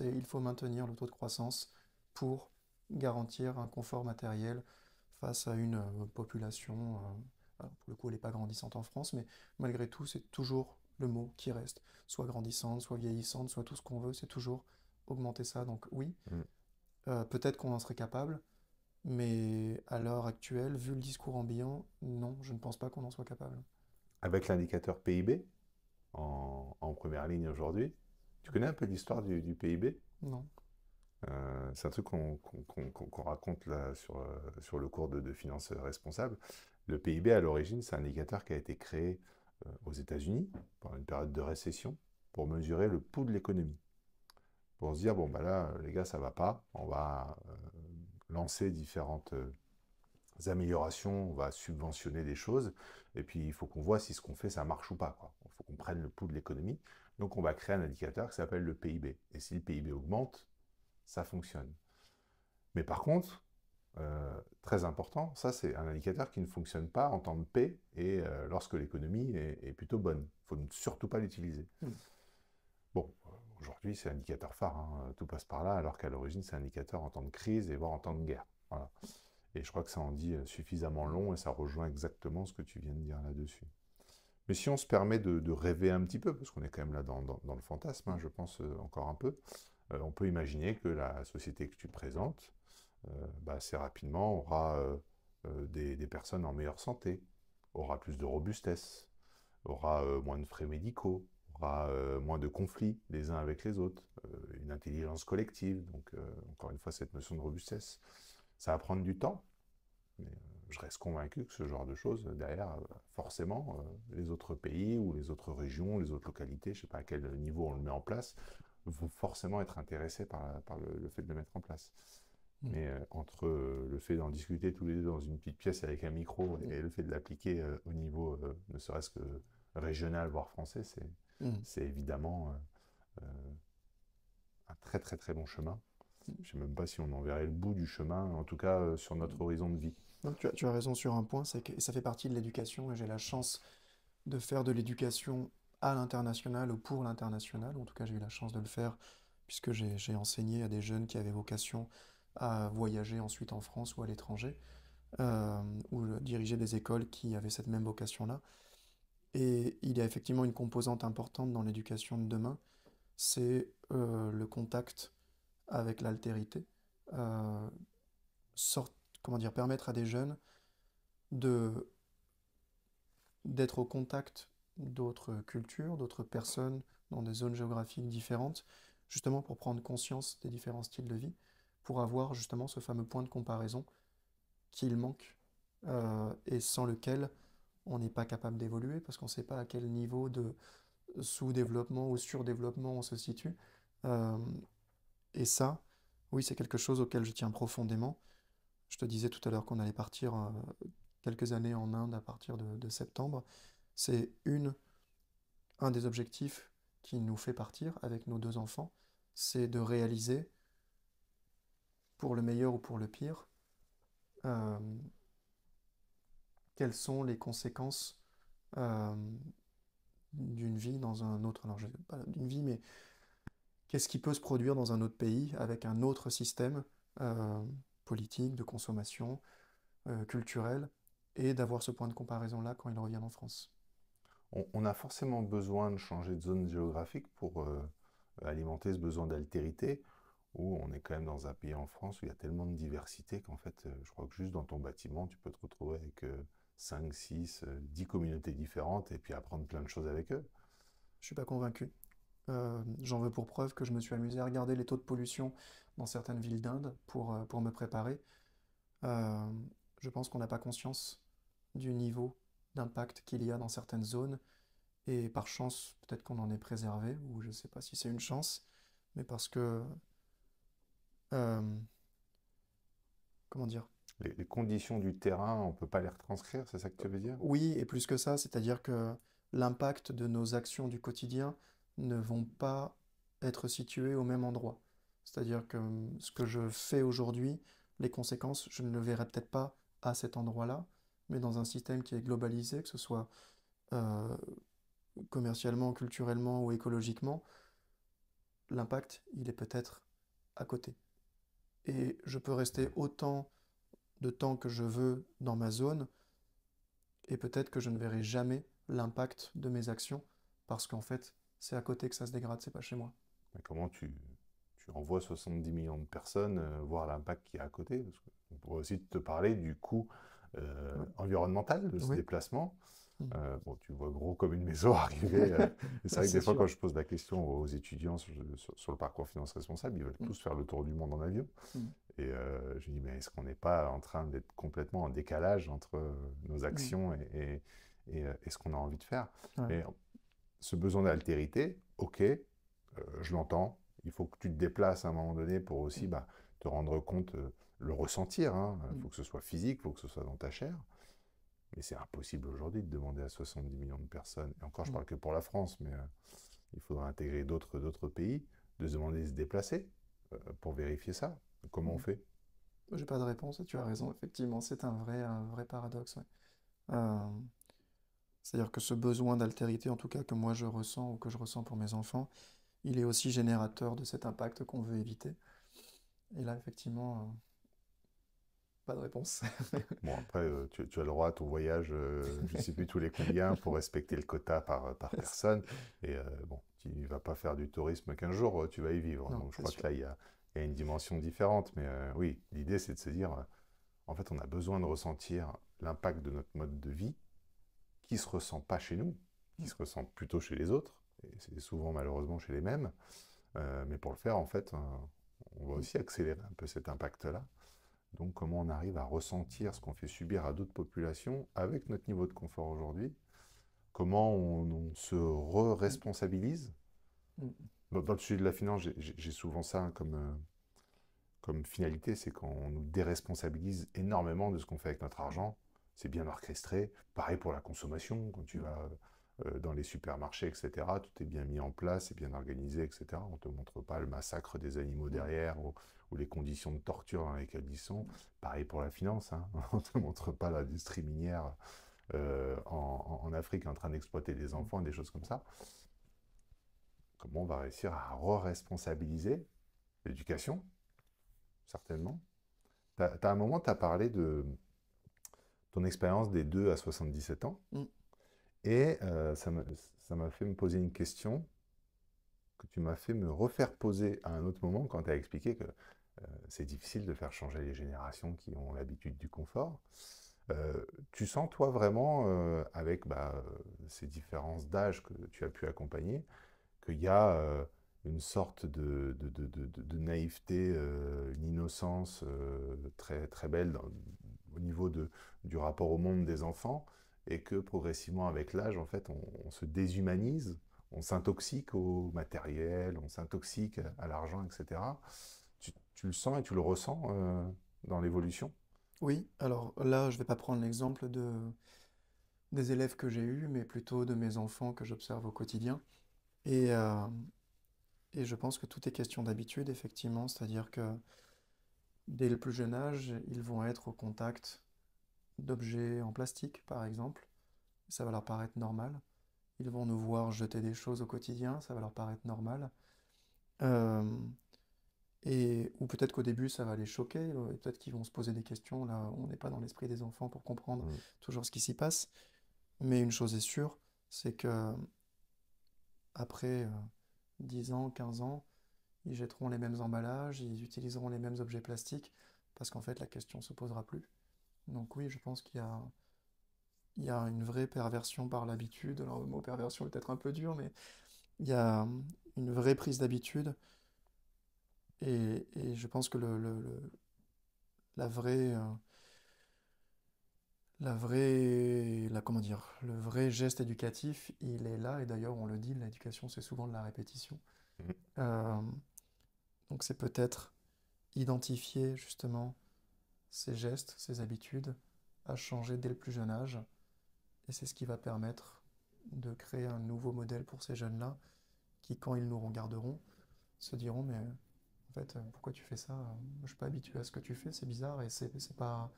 Il faut maintenir le taux de croissance pour garantir un confort matériel face à une population, alors pour le coup elle n'est pas grandissante en France, mais malgré tout c'est toujours le mot qui reste, soit grandissante, soit vieillissante, soit tout ce qu'on veut, c'est toujours augmenter ça. Donc oui, mm. peut-être qu'on en serait capable, mais à l'heure actuelle, vu le discours ambiant, non, je ne pense pas qu'on en soit capable. Avec l'indicateur PIB en première ligne aujourd'hui. Tu connais un peu l'histoire du PIB? Non. C'est un truc qu'on raconte là sur le cours de finances responsables. Le PIB, à l'origine, c'est un indicateur qui a été créé aux États-Unis pendant une période de récession pour mesurer le pouls de l'économie. Pour se dire, bon, bah là, les gars, ça va pas, on va lancer différentes améliorations, on va subventionner des choses, et puis il faut qu'on voit si ce qu'on fait, ça marche ou pas, quoi. Il faut qu'on prenne le pouls de l'économie. Donc on va créer un indicateur qui s'appelle le PIB. Et si le PIB augmente, ça fonctionne. Mais par contre, très important, ça c'est un indicateur qui ne fonctionne pas en temps de paix et lorsque l'économie est plutôt bonne. Il ne faut surtout pas l'utiliser. Mm. Bon, aujourd'hui c'est indicateur phare, hein, tout passe par là, alors qu'à l'origine c'est indicateur en temps de crise et voire en temps de guerre. Voilà. Et je crois que ça en dit suffisamment long et ça rejoint exactement ce que tu viens de dire là-dessus. Mais si on se permet de rêver un petit peu, parce qu'on est quand même là dans le fantasme, hein, je pense encore un peu, on peut imaginer que la société que tu présentes, bah, assez rapidement, aura des personnes en meilleure santé, aura plus de robustesse, aura moins de frais médicaux, aura moins de conflits les uns avec les autres, une intelligence collective, donc encore une fois cette notion de robustesse. Ça va prendre du temps, mais je reste convaincu que ce genre de choses, derrière, forcément, les autres pays ou les autres régions, les autres localités, je ne sais pas à quel niveau on le met en place, vont forcément être intéressés par le fait de le mettre en place. Mm. Mais entre le fait d'en discuter tous les deux dans une petite pièce avec un micro et le fait de l'appliquer au niveau ne serait-ce que régional, voire français, Mm. c'est évidemment un très très très bon chemin. Je ne sais même pas si on en verrait le bout du chemin, en tout cas sur notre horizon de vie. Donc tu as raison sur un point, c'est que ça fait partie de l'éducation et j'ai la chance de faire de l'éducation à l'international ou pour l'international. En tout cas, j'ai eu la chance de le faire puisque j'ai enseigné à des jeunes qui avaient vocation à voyager ensuite en France ou à l'étranger, ou diriger des écoles qui avaient cette même vocation-là. Et il y a effectivement une composante importante dans l'éducation de demain, c'est le contact avec l'altérité. Euh, comment dire, permettre à des jeunes de d'être au contact d'autres cultures, d'autres personnes dans des zones géographiques différentes, justement pour prendre conscience des différents styles de vie, pour avoir justement ce fameux point de comparaison qu'il manque et sans lequel on n'est pas capable d'évoluer parce qu'on ne sait pas à quel niveau de sous-développement ou surdéveloppement on se situe. Euh, et ça, oui, c'est quelque chose auquel je tiens profondément. Je te disais tout à l'heure qu'on allait partir quelques années en Inde à partir de septembre. C'est un des objectifs qui nous fait partir avec nos deux enfants, c'est de réaliser, pour le meilleur ou pour le pire, euh, quelles sont les conséquences euh, d'une vie dans un autre, alors je pas d'une vie, mais qu'est-ce qui peut se produire dans un autre pays avec un autre système euh, politique, de consommation, culturel, et d'avoir ce point de comparaison-là quand ils reviennent en France. On a forcément besoin de changer de zone géographique pour alimenter ce besoin d'altérité, où on est quand même dans un pays en France où il y a tellement de diversité qu'en fait, je crois que juste dans ton bâtiment, tu peux te retrouver avec 5, 6, 10 communautés différentes et puis apprendre plein de choses avec eux. Je suis pas convaincu. J'en veux pour preuve que je me suis amusé à regarder les taux de pollution dans certaines villes d'Inde pour me préparer. Euh, je pense qu'on n'a pas conscience du niveau d'impact qu'il y a dans certaines zones. Et par chance, peut-être qu'on en est préservé, ou je ne sais pas si c'est une chance, mais parce que, euh, comment dire? Les conditions du terrain, on ne peut pas les retranscrire, c'est ça que tu veux dire? Oui, et plus que ça, c'est-à-dire que l'impact de nos actions du quotidien ne vont pas être situés au même endroit. C'est-à-dire que ce que je fais aujourd'hui, les conséquences, je ne le verrai peut-être pas à cet endroit-là, mais dans un système qui est globalisé, que ce soit euh, commercialement, culturellement ou écologiquement, l'impact, il est peut-être à côté. Et je peux rester autant de temps que je veux dans ma zone, et peut-être que je ne verrai jamais l'impact de mes actions, parce qu'en fait, c'est à côté que ça se dégrade, c'est pas chez moi. Mais comment tu envoies 70 millions de personnes voir l'impact qu'il y a à côté? Parce qu'on pourrait aussi te parler du coût Ouais. environnemental de ce Oui. déplacement. Mm. Bon, tu vois gros comme une maison arriver. Et c'est vrai que C'est des fois, quand sûr. je pose la question aux étudiants sur le parcours finance responsable, ils veulent Mm. tous faire le tour du monde en avion. Mm. Et je dis, mais est-ce qu'on n'est pas en train d'être complètement en décalage entre nos Mm. actions et ce qu'on a envie de faire? Ouais. Mais ce besoin d'altérité, ok, je l'entends. Il faut que tu te déplaces à un moment donné pour aussi Mm. te rendre compte, le ressentir, hein. Il Mm. faut que ce soit physique, il faut que ce soit dans ta chair. Mais c'est impossible aujourd'hui de demander à 70 millions de personnes, et encore je Mm. parle que pour la France, mais il faudra intégrer d'autres pays, de se demander de se déplacer pour vérifier ça. Comment on Mm. fait? J'ai pas de réponse, et tu as raison, effectivement, c'est un vrai paradoxe. Ouais. Euh, C'est-à-dire que ce besoin d'altérité, en tout cas que moi je ressens ou que je ressens pour mes enfants, il est aussi générateur de cet impact qu'on veut éviter. Et là, effectivement, pas de réponse. Bon, après, tu as le droit à ton voyage, je ne sais plus tous les combien, pour respecter le quota par personne. Et bon, tu ne vas pas faire du tourisme 15 jours, tu vas y vivre. Non, Donc je c'est crois que sûr. là, il y a une dimension différente. Mais oui, l'idée, c'est de se dire, en fait, on a besoin de ressentir l'impact de notre mode de vie qui ne se ressent pas chez nous, qui Mm. se ressent plutôt chez les autres. Et c'est souvent, malheureusement, chez les mêmes. Mais pour le faire, en fait, on va Mm. aussi accélérer un peu cet impact-là. Donc, comment on arrive à ressentir ce qu'on fait subir à d'autres populations avec notre niveau de confort aujourd'hui? Comment on se Mm. re-responsabilise? Mm. Dans le sujet de la finance, j'ai souvent ça hein, comme finalité, c'est qu'on nous déresponsabilise énormément de ce qu'on fait avec notre argent. C'est bien orchestré. Pareil pour la consommation, quand tu Mm. vas dans les supermarchés, etc. Tout est bien mis en place, c'est bien organisé, etc. On ne te montre pas le massacre des animaux Mm. derrière ou les conditions de torture dans lesquelles ils sont. Pareil pour la finance, hein. On ne te montre pas l'industrie minière en Afrique en train d'exploiter des Mm. enfants, des choses comme ça. Comment on va réussir à re-responsabiliser l'éducation, certainement. À un moment, tu as parlé de ton expérience des 2 à 77 ans, Mm. et ça m'a fait me poser une question que tu m'as fait me refaire poser à un autre moment quand tu as expliqué que c'est difficile de faire changer les générations qui ont l'habitude du confort. Tu sens, toi, vraiment, avec ces différences d'âge que tu as pu accompagner, qu'il y a une sorte de naïveté, une innocence très, très belle au niveau du rapport au monde des enfants, et que progressivement, avec l'âge, en fait, on se déshumanise, on s'intoxique au matériel, on s'intoxique à l'argent, etc. Tu le sens et tu le ressens dans l'évolution? Oui, alors là, je vais pas prendre l'exemple des élèves que j'ai eus, mais plutôt de mes enfants que j'observe au quotidien. Et, euh, et je pense que tout est question d'habitude, effectivement, c'est-à-dire que dès le plus jeune âge, ils vont être au contact d'objets en plastique, par exemple. Ça va leur paraître normal. Ils vont nous voir jeter des choses au quotidien, ça va leur paraître normal. Euh, ou peut-être qu'au début, ça va les choquer, et peut-être qu'ils vont se poser des questions. Là, on n'est pas dans l'esprit des enfants pour comprendre Mm. toujours ce qui s'y passe. Mais une chose est sûre, c'est que après 10 ans, 15 ans, ils jetteront les mêmes emballages, ils utiliseront les mêmes objets plastiques, parce qu'en fait la question ne se posera plus. Donc oui, je pense il y a une vraie perversion par l'habitude. Alors le mot perversion est peut-être un peu dur, mais il y a une vraie prise d'habitude, et je pense que la vraie, comment dire, le vrai geste éducatif, il est là, et d'ailleurs on le dit, l'éducation c'est souvent de la répétition. Mhm. Euh, donc c'est peut-être identifier justement ces gestes, ces habitudes à changer dès le plus jeune âge, et c'est ce qui va permettre de créer un nouveau modèle pour ces jeunes-là, qui quand ils nous regarderont, se diront mais en fait pourquoi tu fais ça? Je suis pas habitué à ce que tu fais, c'est bizarre, et c'est pas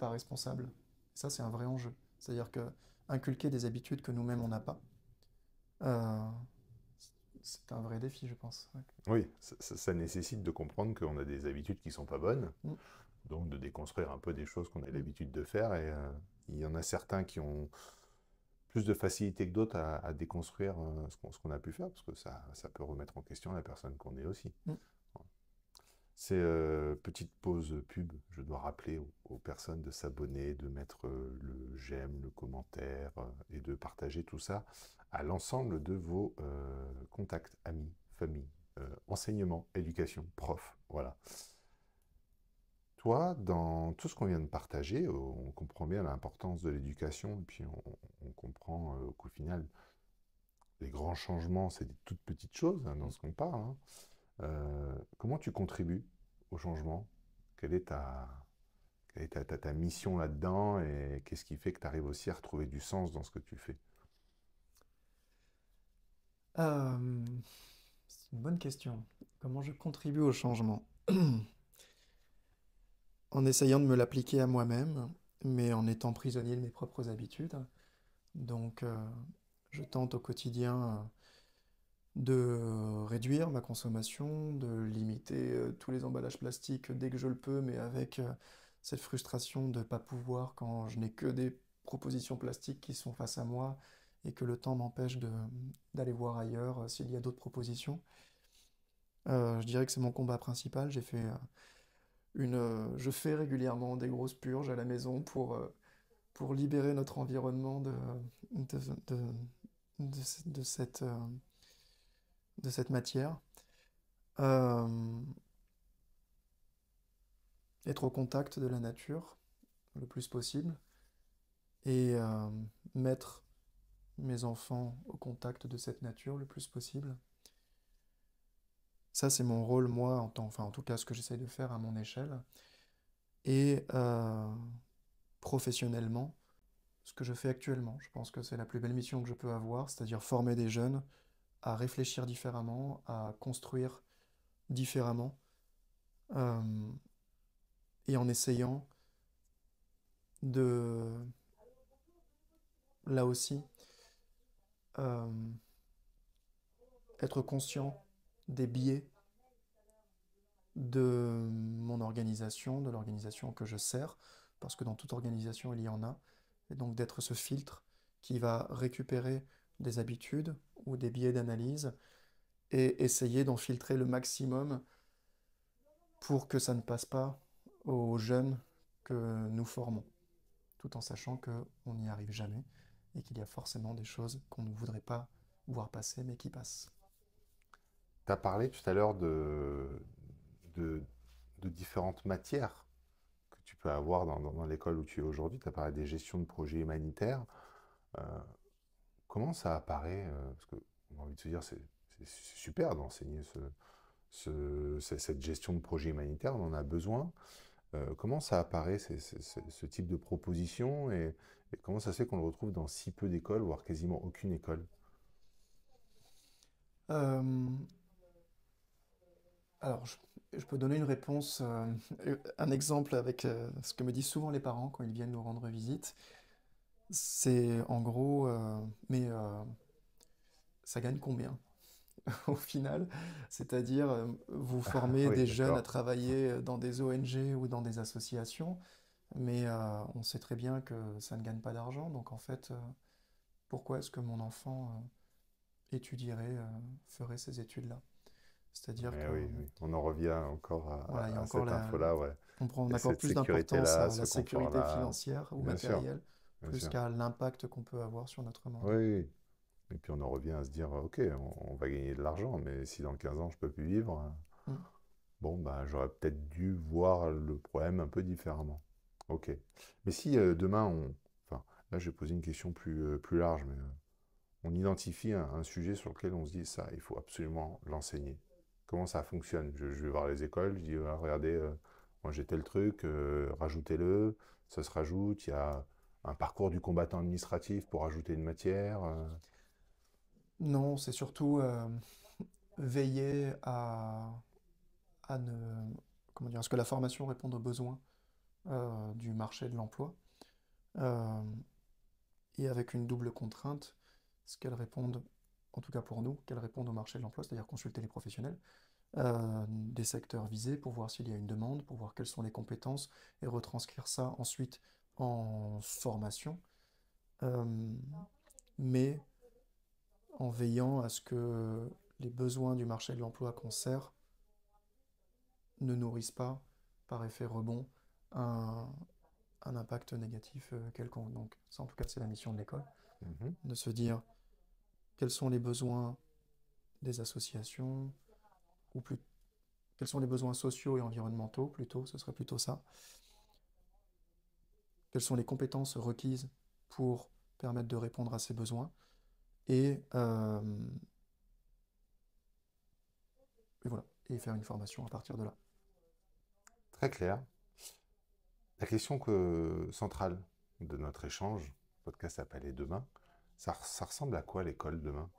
responsable. Et ça c'est un vrai enjeu. C'est-à-dire que inculquer des habitudes que nous-mêmes on n'a pas, euh, c'est un vrai défi, je pense. Ouais. Oui, ça nécessite de comprendre qu'on a des habitudes qui sont pas bonnes, Mm, donc de déconstruire un peu des choses qu'on a mm, l'habitude de faire. Et il y en a certains qui ont plus de facilité que d'autres à déconstruire ce qu'on a pu faire, parce que ça peut remettre en question la personne qu'on est aussi. mm. C'est petite pause pub. Je dois rappeler aux personnes de s'abonner, de mettre le j'aime, le commentaire et de partager tout ça à l'ensemble de vos contacts, amis, famille, enseignement, éducation, prof. Voilà. Toi, dans tout ce qu'on vient de partager, on comprend bien l'importance de l'éducation, et puis on comprend qu'au final, les grands changements, c'est des toutes petites choses hein, dans ce qu'on parle. Hein. Comment tu contribues au changement? Quelle est ta mission là-dedans et qu'est-ce qui fait que tu arrives aussi à retrouver du sens dans ce que tu fais? Euh, c'est une bonne question. Comment je contribue au changement? En essayant de me l'appliquer à moi-même, mais en étant prisonnier de mes propres habitudes. Donc, je tente au quotidien de réduire ma consommation, de limiter tous les emballages plastiques dès que je le peux, mais avec cette frustration de ne pas pouvoir quand je n'ai que des propositions plastiques qui sont face à moi et que le temps m'empêche d'aller voir ailleurs s'il y a d'autres propositions. Je dirais que c'est mon combat principal. Je fais régulièrement des grosses purges à la maison pour libérer notre environnement de, de, de de cette matière. Euh, Être au contact de la nature le plus possible, et mettre mes enfants au contact de cette nature le plus possible. Ça, c'est mon rôle, moi, enfin, en tout cas, ce que j'essaye de faire à mon échelle. Et professionnellement, ce que je fais actuellement, je pense que c'est la plus belle mission que je peux avoir, c'est-à-dire former des jeunes à réfléchir différemment, à construire différemment, euh, et en essayant de, là aussi, euh, être conscient des biais de mon organisation, de l'organisation que je sers, parce que dans toute organisation, il y en a, et donc d'être ce filtre qui va récupérer des habitudes ou des biais d'analyse et essayer d'en filtrer le maximum pour que ça ne passe pas aux jeunes que nous formons, tout en sachant qu'on n'y arrive jamais et qu'il y a forcément des choses qu'on ne voudrait pas voir passer mais qui passent. Tu as parlé tout à l'heure de, de différentes matières que tu peux avoir dans l'école où tu es aujourd'hui. Tu as parlé des gestions de projets humanitaires. Euh, Comment ça apparaît parce que on a envie de se dire, c'est super d'enseigner cette gestion de projet humanitaire, on en a besoin. Comment ça apparaît, ce type de proposition et comment ça se fait qu'on le retrouve dans si peu d'écoles, voire quasiment aucune école? Euh, alors, je peux donner une réponse, un exemple avec ce que me disent souvent les parents quand ils viennent nous rendre visite. C'est en gros, ça gagne combien au final? C'est-à-dire, vous formez Oui, des jeunes à d'accord. travailler dans des ONG ou dans des associations, mais on sait très bien que ça ne gagne pas d'argent. Donc en fait, pourquoi est-ce que mon enfant étudierait, ferait ces études-là? C'est-à-dire Mais que oui, oui. On en revient encore voilà, il y a à encore cette info-là, ouais. on Et accorde cette plus d'importance sécurité-là, à la ce sécurité confort-là, financière ou bien sûr, matérielle, bien plus sûr. qu'à l'impact qu'on peut avoir sur notre Oui, monde. oui. Et puis on en revient à se dire, ok, on va gagner de l'argent, mais si dans 15 ans je peux plus vivre, Mm. bon, bah, j'aurais peut-être dû voir le problème un peu différemment. Ok. Mais si demain enfin, là j'ai posé une question plus large, mais on identifie un sujet sur lequel on se dit ça, il faut absolument l'enseigner. Comment ça fonctionne? Je vais voir les écoles, je dis, ah, regardez, moi j'ai tel truc, rajoutez-le, ça se rajoute, il y a un parcours du combattant administratif pour ajouter une matière. Non, c'est surtout veiller à ne, comment dire, à ce que la formation réponde aux besoins du marché de l'emploi, euh, et avec une double contrainte, ce qu'elle réponde, en tout cas pour nous, qu'elle réponde au marché de l'emploi, c'est-à-dire consulter les professionnels des secteurs visés pour voir s'il y a une demande, pour voir quelles sont les compétences et retranscrire ça ensuite en formation, euh, mais en veillant à ce que les besoins du marché de l'emploi qu'on sert ne nourrissent pas, par effet rebond, un, un impact négatif quelconque. Donc ça, en tout cas, c'est la mission de l'école, Mhm. de se dire quels sont les besoins des associations, ou plus, quels sont les besoins sociaux et environnementaux, plutôt, ce serait plutôt ça. Quelles sont les compétences requises pour permettre de répondre à ces besoins, et, euh, et voilà, et faire une formation à partir de là. Très clair. La question centrale de notre échange, le podcast s'appelle Et demain, ça ressemble à quoi l'école demain?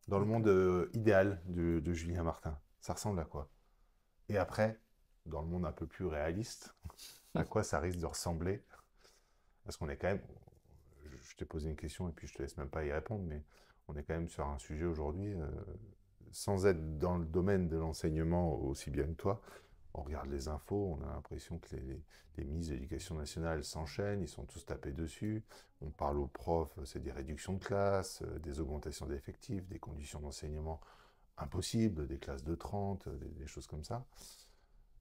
Dans le monde L'école. idéal de Julien Martin, ça ressemble à quoi? Et après, dans le monde un peu plus réaliste, à quoi ça risque de ressembler? Parce qu'on est quand même, je t'ai posé une question et puis je te laisse même pas y répondre, mais on est quand même sur un sujet aujourd'hui, sans être dans le domaine de l'enseignement aussi bien que toi. On regarde les infos, on a l'impression que les ministres de l'Éducation nationale s'enchaînent, ils sont tous tapés dessus. On parle aux profs, c'est des réductions de classes, des augmentations d'effectifs, des conditions d'enseignement impossibles, des classes de 30, des choses comme ça.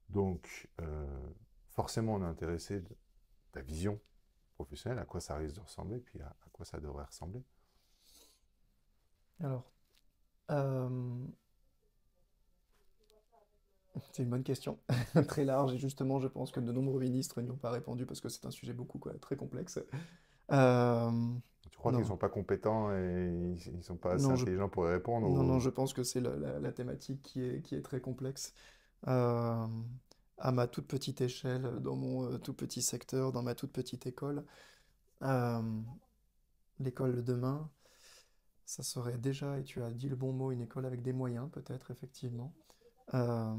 Donc, forcément, on est intéressé de ta vision professionnelle, à quoi ça risque de ressembler, puis à quoi ça devrait ressembler. Alors, euh, c'est une bonne question, très large, et justement, je pense que de nombreux ministres n'y ont pas répondu parce que c'est un sujet beaucoup, quoi, très complexe. Euh, Tu crois qu'ils ne non, sont pas compétents et ils ne sont pas assez non, intelligents pour y répondre non, ou... je pense que c'est la thématique qui est très complexe. Euh, à ma toute petite échelle, dans mon tout petit secteur, dans ma toute petite école, euh, l'école de demain, ça serait déjà, et tu as dit le bon mot, une école avec des moyens, peut-être, effectivement, euh,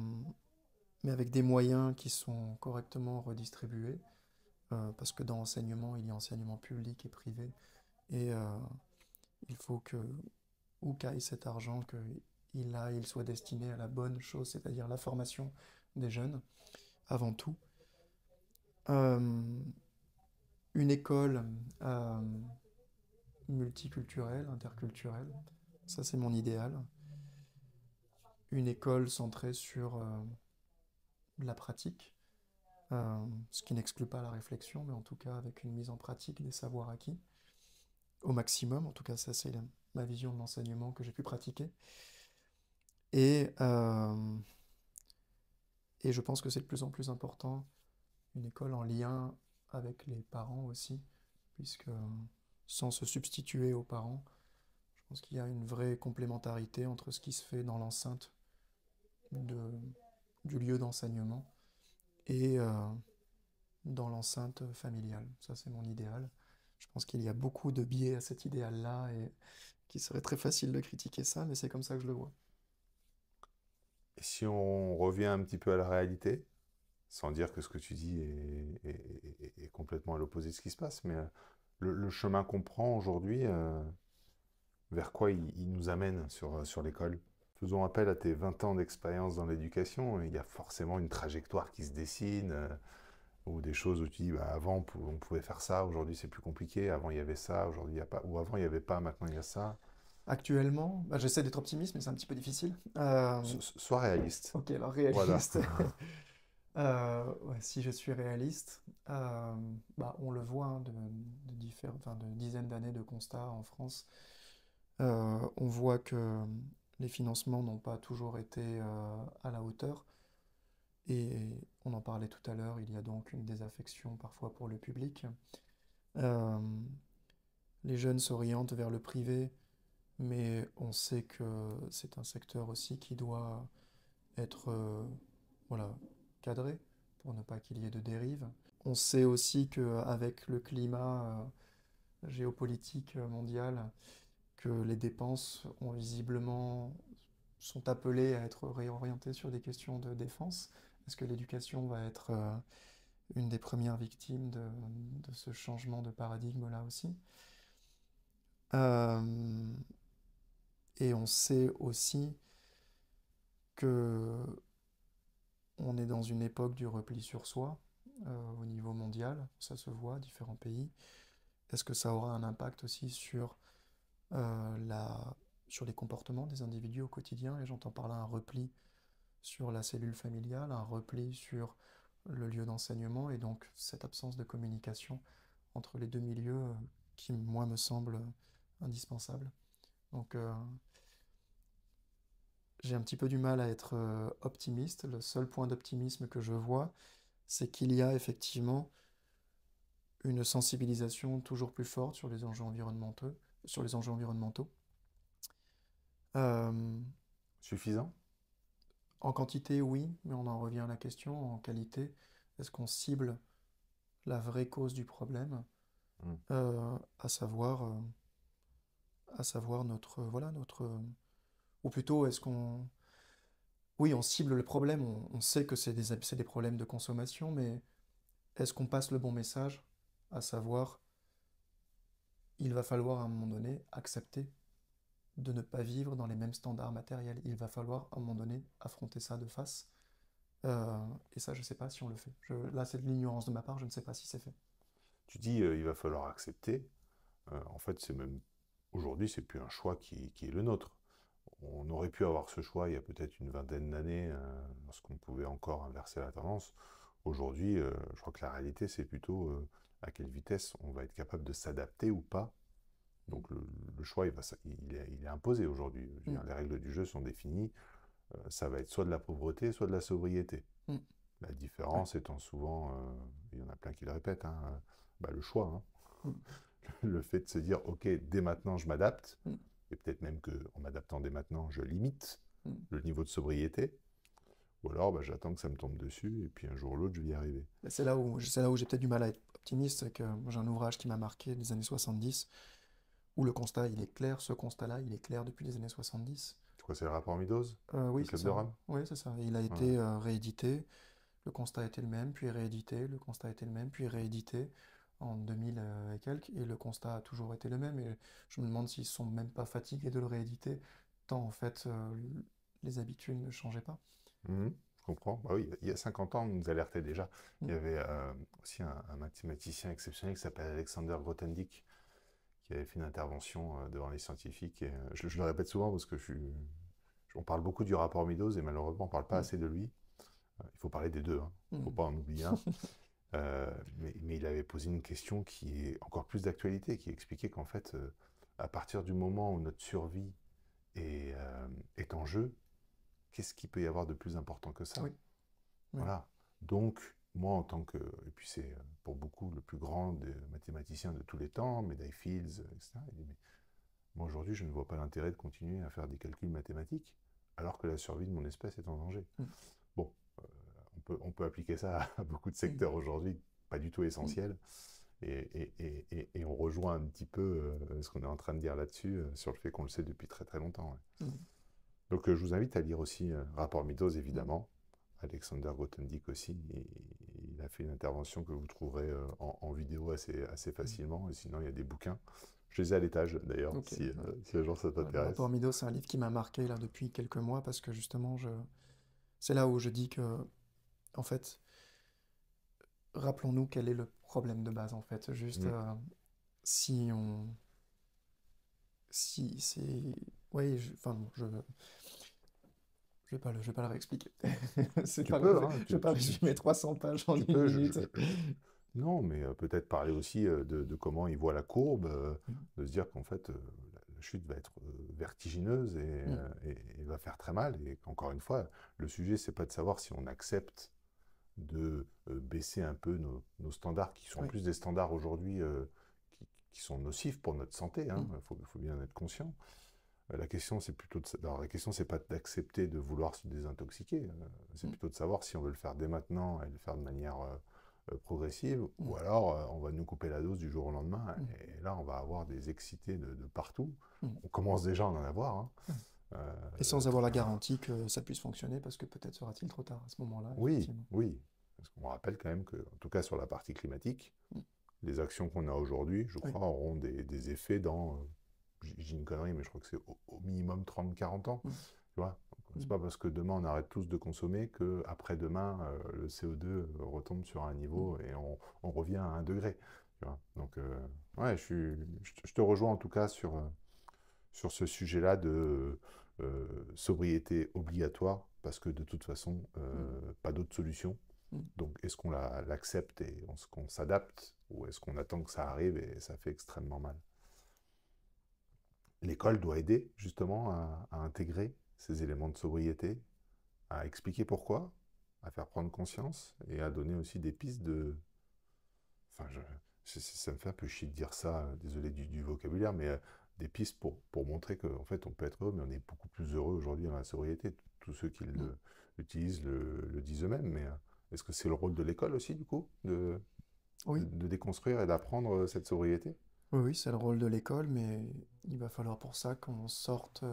mais avec des moyens qui sont correctement redistribués, parce que dans l'enseignement, il y a enseignement public et privé, et il faut que, où qu'aille cet argent, il soit destiné à la bonne chose, c'est-à-dire la formation des jeunes, avant tout. Euh, une école euh, multiculturelle, interculturelle, ça c'est mon idéal. Une école centrée sur la pratique, ce qui n'exclut pas la réflexion, mais en tout cas avec une mise en pratique des savoirs acquis, au maximum. En tout cas, ça c'est ma vision de l'enseignement que j'ai pu pratiquer. Et, euh, et je pense que c'est de plus en plus important, une école en lien avec les parents aussi, puisque sans se substituer aux parents, je pense qu'il y a une vraie complémentarité entre ce qui se fait dans l'enceinte de, du lieu d'enseignement et dans l'enceinte familiale. Ça, c'est mon idéal. Je pense qu'il y a beaucoup de biais à cet idéal-là et qu'il serait très facile de critiquer ça, mais c'est comme ça que je le vois. Et si on revient un petit peu à la réalité, sans dire que ce que tu dis est complètement à l'opposé de ce qui se passe, mais le chemin qu'on prend aujourd'hui, vers quoi il nous amène sur l'école? Faisons appel à tes 20 ans d'expérience dans l'éducation, il y a forcément une trajectoire qui se dessine, ou des choses où tu dis, bah, avant on pouvait faire ça, aujourd'hui c'est plus compliqué, avant il y avait ça, aujourd'hui il n'y a pas, ou avant il n'y avait pas, maintenant il y a ça. Actuellement, bah, j'essaie d'être optimiste, mais c'est un petit peu difficile. Sois réaliste. Ok, alors Voilà. réaliste. Ouais, si je suis réaliste, bah, on le voit hein, enfin, de dizaines d'années de constats en France. On voit que les financements n'ont pas toujours été à la hauteur. Et on en parlait tout à l'heure, il y a donc une désaffection parfois pour le public. Euh, les jeunes s'orientent vers le privé, mais on sait que c'est un secteur aussi qui doit être voilà, cadré pour ne pas qu'il y ait de dérives. On sait aussi qu'avec le climat géopolitique mondial, que les dépenses ont visiblement sont appelées à être réorientées sur des questions de défense. Est-ce que l'éducation va être une des premières victimes de ce changement de paradigme-là aussi? Euh, et on sait aussi que on est dans une époque du repli sur soi au niveau mondial, ça se voit, différents pays. Est-ce que ça aura un impact aussi sur, sur les comportements des individus au quotidien? Et j'entends par là un repli sur la cellule familiale, un repli sur le lieu d'enseignement et donc cette absence de communication entre les deux milieux qui, moi, me semble indispensable. Donc, j'ai un petit peu du mal à être optimiste. Le seul point d'optimisme que je vois, c'est qu'il y a effectivement une sensibilisation toujours plus forte sur les enjeux environnementaux, sur les enjeux environnementaux. Euh, Suffisant? En quantité, oui, mais on en revient à la question. En qualité, est-ce qu'on cible la vraie cause du problème, Hmm. euh, à savoir, euh, à savoir ou plutôt est-ce qu'on, oui, on cible le problème. On sait que c'est des problèmes de consommation, mais est-ce qu'on passe le bon message, à savoir, il va falloir à un moment donné accepter de ne pas vivre dans les mêmes standards matériels. Il va falloir à un moment donné affronter ça de face. Et ça, je ne sais pas si on le fait. Là, c'est de l'ignorance de ma part, je ne sais pas si c'est fait. Tu dis il va falloir accepter. En fait, c'est même aujourd'hui, c'est plus un choix qui est le nôtre. On aurait pu avoir ce choix il y a peut-être une vingtaine d'années, lorsqu'on pouvait encore inverser la tendance. Aujourd'hui, je crois que la réalité, c'est plutôt à quelle vitesse on va être capable de s'adapter ou pas. Donc le choix, il est imposé aujourd'hui. Je veux Mm, dire, les règles du jeu sont définies. Ça va être soit de la pauvreté, soit de la sobriété. mm, La ouais, différence étant souvent, il y en a plein qui le répètent, hein, bah, le choix. Hein. mm, Le fait de se dire, ok, dès maintenant, je m'adapte, mm, et peut-être même qu'en m'adaptant dès maintenant, je limite mm. le niveau de sobriété, ou alors bah, j'attends que ça me tombe dessus, et puis un jour ou l'autre, je vais y arriver. Mais c'est là où j'ai peut-être du mal à être optimiste, c'est que moi, j'ai un ouvrage qui m'a marqué des années 70, où le constat, il est clair, ce constat-là, il est clair depuis les années 70. C'est quoi, c'est le rapport Meadows, Oui, le c'est club de ça. Rome? Oui, c'est ça. Il a Voilà. été réédité, le constat a été le même, puis réédité, le constat a été le même, puis réédité en 2000 et quelques, et le constat a toujours été le même, et je me demande s'ils sont même pas fatigués de le rééditer, tant en fait les habitudes ne changeaient pas. Mhm, je comprends. Bah oui, il y a 50 ans, on nous alertait déjà. Mm. Il y avait aussi un mathématicien exceptionnel qui s'appelle Alexander Grothendieck, qui avait fait une intervention devant les scientifiques. Et, je le répète souvent parce que on parle beaucoup du rapport Meadows et malheureusement on ne parle pas Mm. assez de lui. Il faut parler des deux, hein. Il ne faut Mm. pas en oublier un. Mais il avait posé une question qui est encore plus d'actualité, qui expliquait qu'en fait, à partir du moment où notre survie est en jeu, qu'est-ce qu'il peut y avoir de plus important que ça? Oui, oui. Voilà. Donc, moi, en tant que. Et puis, c'est pour beaucoup le plus grand des mathématiciens de tous les temps, médaille Fields, etc. Il dit, mais moi, aujourd'hui, je ne vois pas l'intérêt de continuer à faire des calculs mathématiques alors que la survie de mon espèce est en danger. Mm. Bon, on peut appliquer ça à beaucoup de Mm. secteurs aujourd'hui, pas du tout Mm. essentiels. Et on rejoint un petit peu ce qu'on est en train de dire là-dessus, sur le fait qu'on le sait depuis très très longtemps. Ouais. Mm. Donc je vous invite à lire aussi Rapport Meadows, Mm. évidemment. Alexander Grothendieck aussi. Il a fait une intervention que vous trouverez en vidéo assez Mm. facilement. Et sinon, il y a des bouquins. Je les ai à l'étage, d'ailleurs, Ok. si un jour ça Le rapport t'intéresse. Mido, c'est un livre qui m'a marqué là depuis quelques mois parce que justement, c'est là où je dis que, en fait, rappelons-nous quel est le problème de base en fait. Juste Mm. si on si c'est... Oui, enfin, non, je vais pas le réexpliquer. C'est Tu pas, peux, hein, je vais pas résumer 300 pages en tu une peux, minute. non, mais peut-être parler aussi de comment il voit la courbe, Mm, de se dire qu'en fait, la chute va être vertigineuse mm, et va faire très mal. Et qu'encore une fois, le sujet, c'est pas de savoir si on accepte de baisser un peu nos standards, qui sont en oui, plus des standards aujourd'hui qui sont nocifs pour notre santé, hein, mm, faut bien en être conscient. La question, c'est plutôt alors, la question, c'est pas d'accepter de vouloir se désintoxiquer, c'est mm, plutôt de savoir si on veut le faire dès maintenant et le faire de manière progressive, mm, ou alors on va nous couper la dose du jour au lendemain, mm, et là, on va avoir des excités de partout. mm, On commence déjà à en avoir, hein. mm. Euh, Et sans avoir la garantie que ça puisse fonctionner, parce que peut-être sera-t-il trop tard à ce moment-là, oui, effectivement. oui. Parce qu'on rappelle quand même que, en tout cas sur la partie climatique, Mm, les actions qu'on a aujourd'hui, je oui, crois, auront des effets dans, j'ai une connerie, mais je crois que c'est au minimum 30-40 ans. mm, Tu vois? C'est mm, pas parce que demain on arrête tous de consommer que après demain le CO2 retombe sur un mm, niveau et on revient à 1 degré. Tu vois? Donc, ouais, je te rejoins en tout cas sur ce sujet-là de sobriété obligatoire, parce que de toute façon, mm, pas d'autre solution. mm, Donc, est-ce qu'on l'accepte et est-ce qu'on s'adapte, ou est-ce qu'on attend que ça arrive et ça fait extrêmement mal? L'école doit aider justement à intégrer ces éléments de sobriété, à expliquer pourquoi, à faire prendre conscience et à donner aussi des pistes de... Enfin, ça me fait un peu chier de dire ça, désolé du vocabulaire, mais des pistes pour montrer qu'en fait on peut être heureux, mais on est beaucoup plus heureux aujourd'hui dans la sobriété. Tous ceux qui mm. l'utilisent le disent eux-mêmes, mais est-ce que c'est le rôle de l'école aussi, du coup, Oui, de déconstruire et d'apprendre cette sobriété? oui, oui, c'est le rôle de l'école, mais il va falloir pour ça qu'on sorte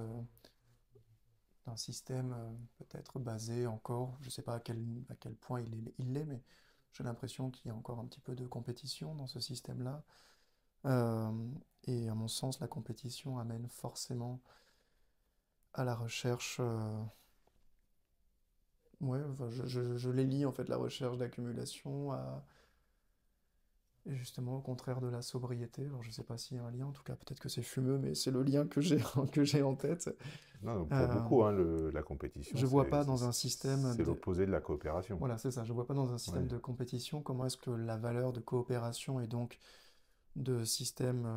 d'un système peut-être basé encore, je ne sais pas à quel point il l'est, mais j'ai l'impression qu'il y a encore un petit peu de compétition dans ce système-là. Euh, et à mon sens, la compétition amène forcément à la recherche. Ouais, enfin, je les lis en fait, la recherche d'accumulation et justement au contraire de la sobriété. Alors je sais pas s'il y a un lien, en tout cas peut-être que c'est fumeux, mais c'est le lien que j'ai que j'ai en tête. Non, pour Euh, beaucoup, hein, la compétition, je vois pas dans un système c'est de... l'opposé de la coopération. Voilà, c'est ça, je vois pas dans un système Ouais. de compétition comment est-ce que la valeur de coopération et donc de système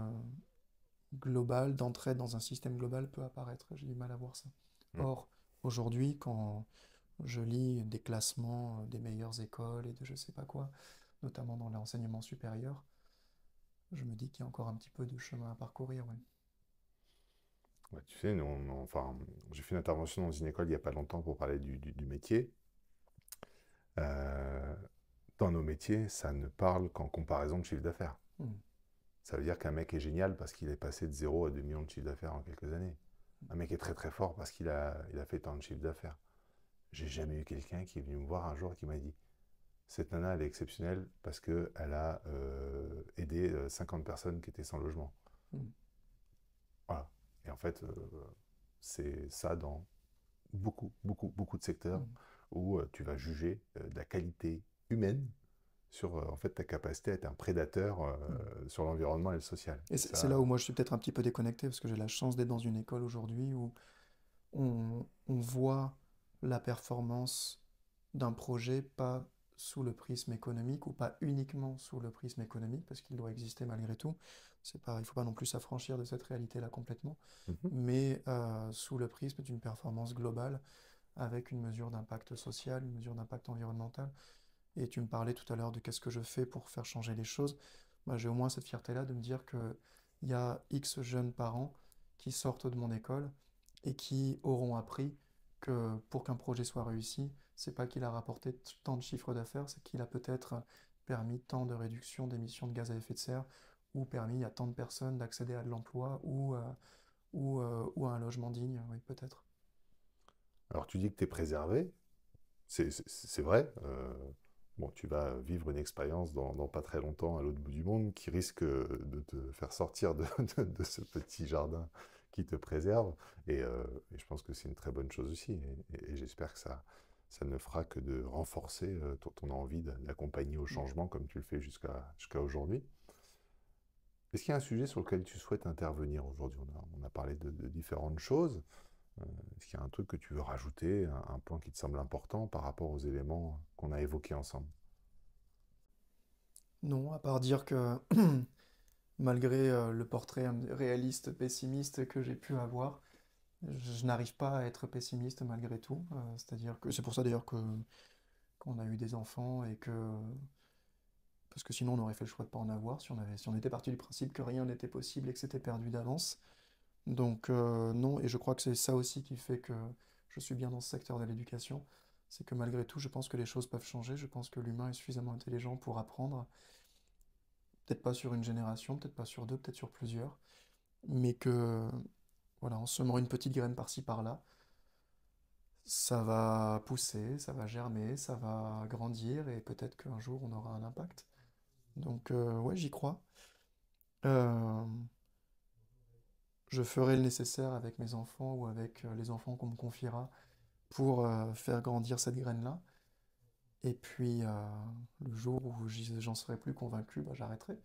global, d'entraide dans un système global peut apparaître. J'ai du mal à voir ça. Mm. Or, aujourd'hui, quand je lis des classements des meilleures écoles et de je sais pas quoi, notamment dans l'enseignement supérieur, je me dis qu'il y a encore un petit peu de chemin à parcourir. Ouais. Ouais, tu sais, enfin, j'ai fait une intervention dans une école il n'y a pas longtemps pour parler du métier. Euh, Dans nos métiers, ça ne parle qu'en comparaison de chiffre d'affaires. Mm, Ça veut dire qu'un mec est génial parce qu'il est passé de 0 à 2 millions de chiffre d'affaires en quelques années. Un mec est très très fort parce il a fait tant de chiffre d'affaires. J'ai jamais eu quelqu'un qui est venu me voir un jour et qui m'a dit: cette nana, elle est exceptionnelle parce qu'elle a aidé 50 personnes qui étaient sans logement. mm, Voilà. Et en fait, c'est ça dans beaucoup, beaucoup, beaucoup de secteurs mm, où tu vas juger de la qualité humaine sur en fait ta capacité à être un prédateur mm. sur l'environnement et le social. Et Et c'est là ça, où moi je suis peut-être un petit peu déconnecté parce que j'ai la chance d'être dans une école aujourd'hui où on voit la performance d'un projet pas sous le prisme économique ou pas uniquement sous le prisme économique parce qu'il doit exister malgré tout. C'est pas, il faut pas non plus s'affranchir de cette réalité-là complètement, mhm. mais sous le prisme d'une performance globale avec une mesure d'impact social, une mesure d'impact environnemental. Et tu me parlais tout à l'heure de qu'est-ce que je fais pour faire changer les choses. Moi, j'ai au moins cette fierté-là de me dire que il y a X jeunes parents qui sortent de mon école et qui auront appris que pour qu'un projet soit réussi, c'est pas qu'il a rapporté tant de chiffres d'affaires, c'est qu'il a peut-être permis tant de réduction d'émissions de gaz à effet de serre ou permis à tant de personnes d'accéder à de l'emploi ou à un logement digne, oui, peut-être. Alors tu dis que tu es préservé, c'est vrai. Bon, tu vas vivre une expérience dans pas très longtemps à l'autre bout du monde qui risque de te faire sortir de ce petit jardin qui te préserve. Et je pense que c'est une très bonne chose aussi. Et j'espère que ça ne fera que de renforcer ton envie d'accompagner au Mm, changement comme tu le fais jusqu'à aujourd'hui. Est-ce qu'il y a un sujet sur lequel tu souhaites intervenir aujourd'hui? On a parlé de différentes choses. Euh, Est-ce qu'il y a un truc que tu veux rajouter, un point qui te semble important par rapport aux éléments qu'on a évoqués ensemble? Non, à part dire que malgré le portrait réaliste, pessimiste que j'ai pu avoir, je n'arrive pas à être pessimiste malgré tout. C'est-à-dire que c'est pour ça d'ailleurs que qu'on a eu des enfants et que parce que sinon on aurait fait le choix de pas en avoir si on était parti du principe que rien n'était possible et que c'était perdu d'avance. Donc non, et je crois que c'est ça aussi qui fait que je suis bien dans ce secteur de l'éducation, c'est que malgré tout, je pense que les choses peuvent changer. Je pense que l'humain est suffisamment intelligent pour apprendre, peut-être pas sur une génération, peut-être pas sur deux, peut-être sur plusieurs, mais que voilà, en semant une petite graine par-ci par-là, ça va pousser, ça va germer, ça va grandir et peut-être qu'un jour on aura un impact. Donc ouais, j'y crois. Euh, je ferai le nécessaire avec mes enfants ou avec les enfants qu'on me confiera pour faire grandir cette graine-là. Et puis le jour où j'en serai plus convaincu, bah, j'arrêterai.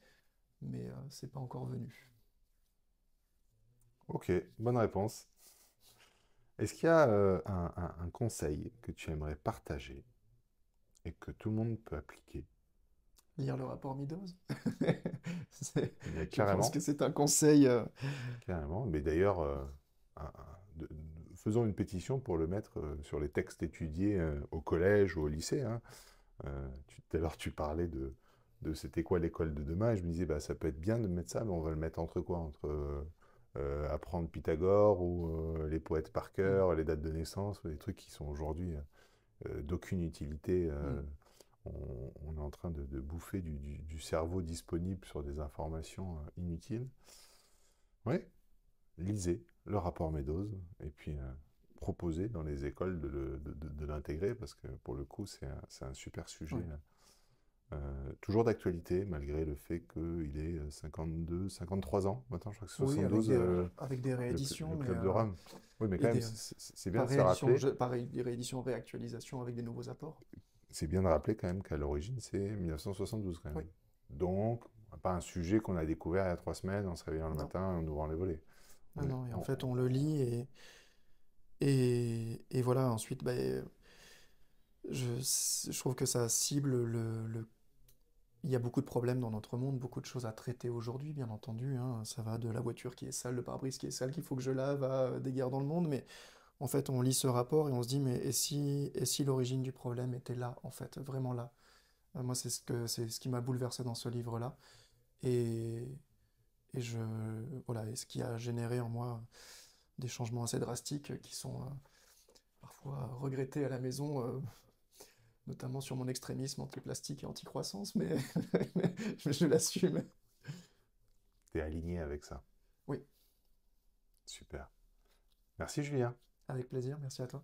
Mais c'est pas encore venu. Ok, bonne réponse. Est-ce qu'il y a un conseil que tu aimerais partager et que tout le monde peut appliquer? Lire le rapport Meadows. Mais Je pense carrément, que c'est un conseil. carrément. Mais d'ailleurs, faisons une pétition pour le mettre sur les textes étudiés au collège ou au lycée, hein. Tout à l'heure, tu parlais de c'était quoi l'école de demain, et je me disais, bah, ça peut être bien de mettre ça, mais on va le mettre entre quoi? Entre apprendre Pythagore ou les poètes par Mm, cœur, les dates de naissance, ou des trucs qui sont aujourd'hui d'aucune utilité. mm. On est en train de bouffer du cerveau disponible sur des informations inutiles. Oui, lisez le rapport Meadows et puis proposez dans les écoles de l'intégrer parce que pour le coup, c'est un super sujet. Ouais. Toujours d'actualité, malgré le fait qu'il est 52, 53 ans. Maintenant, je crois que c'est Oui, 72, avec des le rééditions, mais club de Rome. Oui, mais et quand même, des, c'est bien pas de se rééditions, rappeler. des rééditions, réactualisations avec des nouveaux apports. C'est bien de rappeler quand même qu'à l'origine, c'est 1972 quand même. Oui, Donc, pas un sujet qu'on a découvert il y a 3 semaines en se réveillant le non, matin, en ouvrant les volets. non, non. Et en On- fait, on le lit et voilà. Ensuite, ben, je trouve que ça cible il y a beaucoup de problèmes dans notre monde, beaucoup de choses à traiter aujourd'hui, bien entendu, hein. Ça va de la voiture qui est sale, le pare-brise qui est sale, qu'il faut que je lave, à des guerres dans le monde. Mais en fait, on lit ce rapport et on se dit, mais et si l'origine du problème était là, en fait, vraiment là? Moi, c'est ce qui m'a bouleversé dans ce livre-là. Et, et voilà, et ce qui a généré en moi des changements assez drastiques qui sont parfois regrettés à la maison, notamment sur mon extrémisme anti-plastique et anti-croissance, mais je l'assume. T'es aligné avec ça. Oui, Super. Merci Julien. avec plaisir, merci à toi.